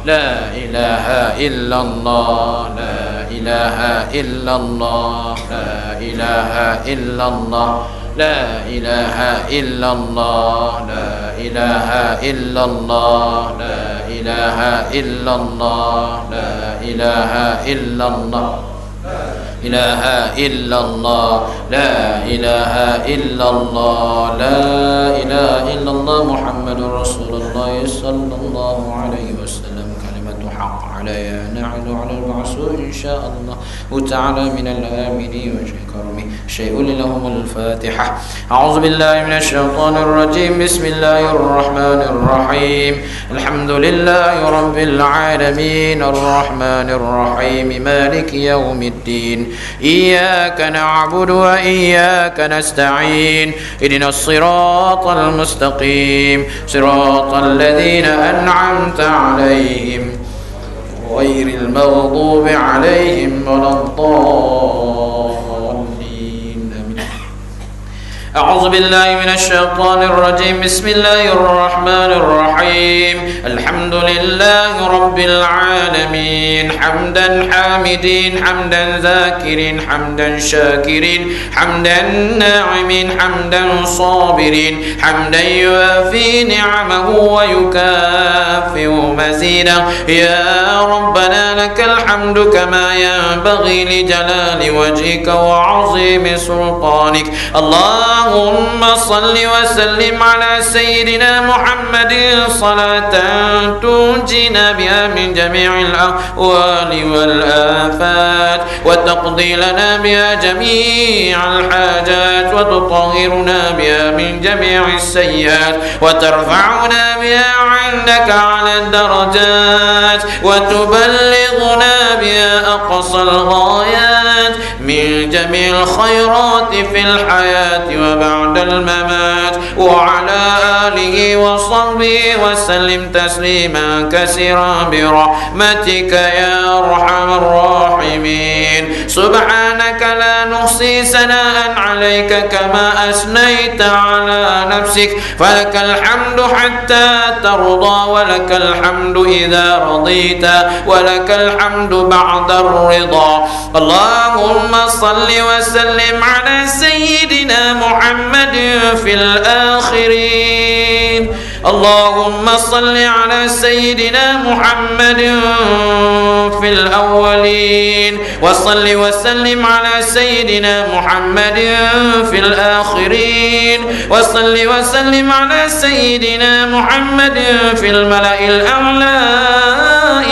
لا إله إلا الله لا إله إلا الله لا إله إلا الله لا إله إلا الله لا إله إلا الله لا إله إلا الله لا إله إلا الله إله إلا الله لا إله إلا الله لا إله إلا الله محمد رسول الله صلى الله عليه وسلم كلمة حق عليها نعد على البعث إن شاء الله تعالى من الآمنين وكرمه شيء لهم الفاتحة أعوذ بالله من الشيطان الرجيم بسم الله الرحمن الرحيم الحمد لله رب العالمين الرحمن الرحيم مالك يوم الدين إياك نعبد وإياك نستعين اهدنا الصراط المستقيم صراط الذين أنعمت عليهم غير المغضوب عليهم ولا الضالين أعوذ بالله من الشيطان الرجيم بسم الله الرحمن الرحيم الحمد لله رب العالمين حمدا حامدين حمدا ذاكرين حمدا شاكرين حمدا ناعمين حمدا صابرين حمدا يوافي نعمه ويكافئ مزيدا يا ربنا لك الحمد كما ينبغي لجلال وجهك وعظيم سلطانك اللهم صل وسلم على سيدنا محمد صلاة تنجينا بها من جميع الأهوال والآفات وتقضي لنا بها جميع الحاجات وتطهرنا بها من جميع السيئات وترفعنا بها عندك على الدرجات وتبلغنا بها أقصى الغايات من جميع الخيرات في الحياة وبعد الممات وعلى آله وصحبه وسلم تسليما كثيرا برحمتك يا أرحم الراحمين سبحانك لا نحصي ثناء عليك كما أثنيت على نفسك فلك الحمد حتى ترضى ولك الحمد إذا رضيت ولك الحمد بعد الرضا اللهم صل وسلم على سيدنا محمد في الآخرين اللهم صل على سيدنا محمد في الأولين وصل وسلم على سيدنا محمد في الآخرين وصل وسلم على سيدنا محمد في الملأ الأعلى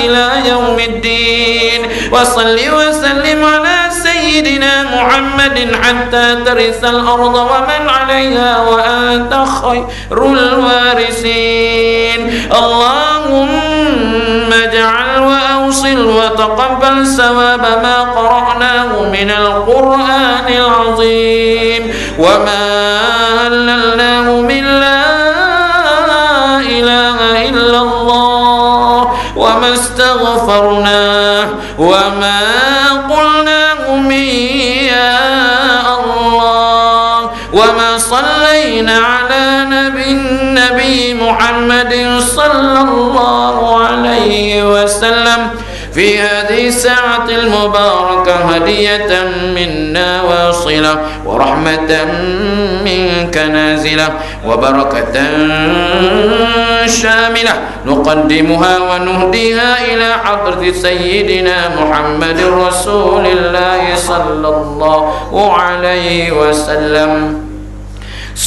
إلى يوم الدين وصل وسلم على سيدنا محمد حتى ترث الأرض ومن عليها وأنت خير الوارثين اللهم اجعل وأوصل وتقبل ثواب ما قرأناه من القرآن العظيم وما هللناه من لا إله إلا الله وما استغفرناه وما قلناه من يا الله وما صلينا على النبي محمد صلى الله عليه وسلم في هذه الساعة المباركة هدية منا واصلة ورحمة منك نازلة وبركة شاملة نقدمها ونهديها إلى حضرة سيدنا محمد رسول الله صلى الله عليه وسلم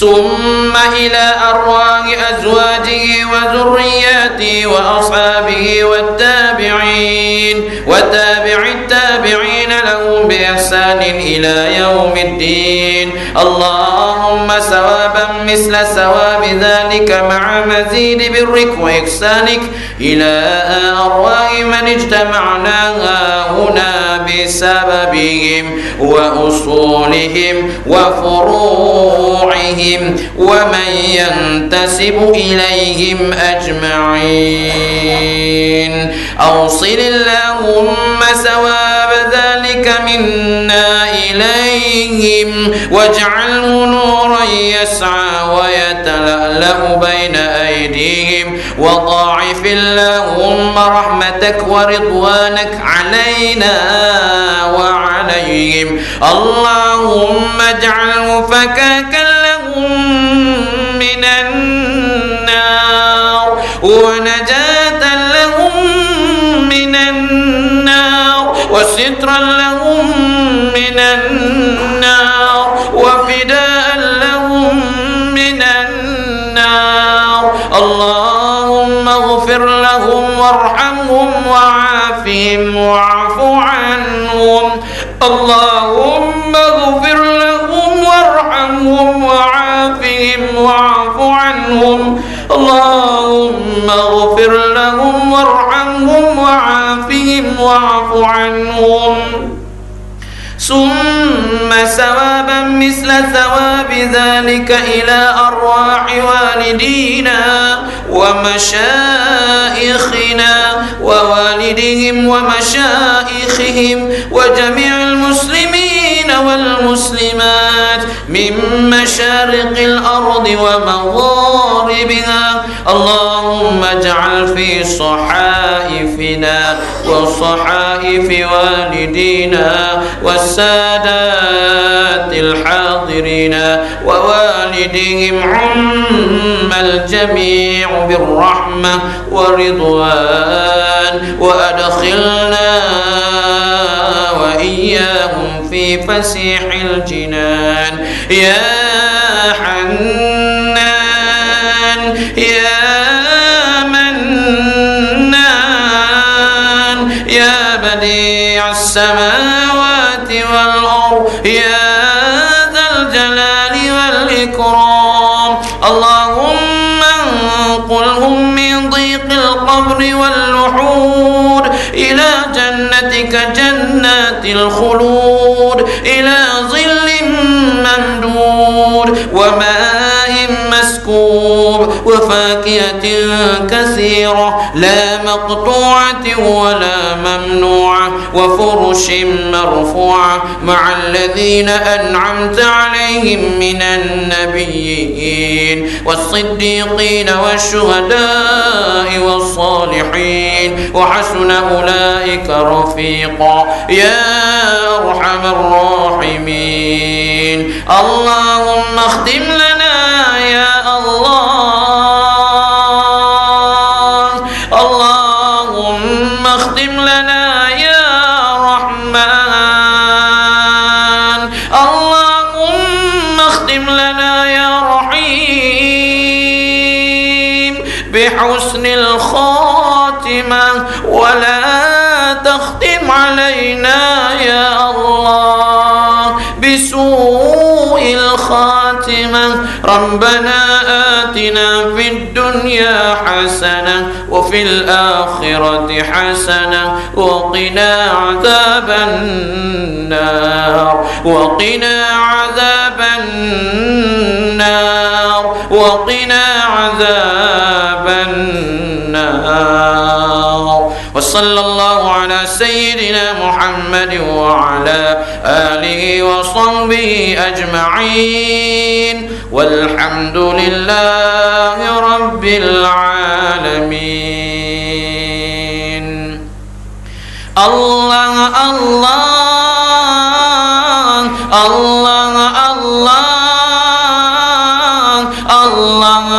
ثم إلى أرواح أزواجه وذرياته وأصحابه والتابعين وتابع التابعين لهم بإحسان إلى يوم الدين اللهم ثوابا مثل ثواب ذلك مع مزيد برك وإحسانك إلى أرواح من اجتمعنا هنا بسببهم وأصولهم وفروعهم عليهم ومن ينتسب إليهم أجمعين. أوصل اللهم ثواب ذلك منا إليهم واجعله نورا يسعى ويتلألأ بين أيديهم وضاعف اللهم رحمتك ورضوانك علينا وعليهم. اللهم اجعله فكاكا لهم من النار ونجاة لهم من النار وسترا لهم من النار وفداء لهم من النار. اللهم اغفر لهم وارحمهم وعافهم واعف عنهم. اللهم اغفر لهم وارحمهم وعافهم واعف عنهم. اللهم اغفر لهم وارحمهم وعافهم واعف عنهم. ثم ثوابا مثل ثواب ذلك إلى أرواح والدينا ومشائخنا ووالدهم ومشائخهم وجميع المسلمين والمسلمات من مشارق الأرض ومغاربها. اللهم اجعل في صحائفنا وصحائف والدينا والسادات الحاضرين ووالدهم عم الجميع بالرحمة ورضوان وأدخلنا وإياهم في فسيح الجنان يا حنان يا منان يا بديع السماوات والأرض يا ذا الجلال والإكرام. اللهم انقلهم من ضيق القبر واللحود إلى جنتك جنات الخلود إلى ظل ممدود وماء مسكوب وفاكهة كثيرة لا مقطوعة ولا ممنوعة وفرش مرفوعة مع الذين أنعمت عليهم من النبيين والصديقين والشهداء والصالحين وحسن أولئك رفيقا يا أرحم الراحمين. اللهم اختم لنا يا الله. اللهم اختم لنا يا رحمن. اللهم اختم لنا يا رحيم بحسن الخاتمة ولا تختم علينا يا الله بسوء الخاتمة. ربنا آتنا في الدنيا حسنة وفي الآخرة حسنة وقنا عذاب النار وقنا عذاب النار وقنا عذاب النار. وصلى الله على سيدنا محمد وعلى آله وصحبه أجمعين والحمد لله رب العالمين. الله الله الله الله الله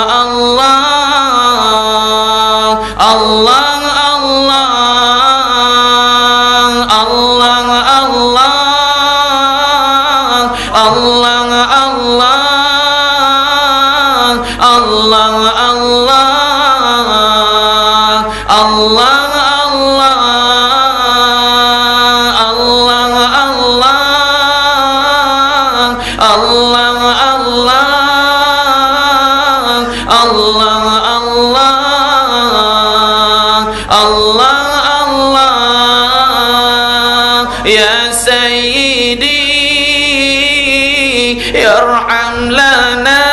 الله الله يا سيدي ارحم لنا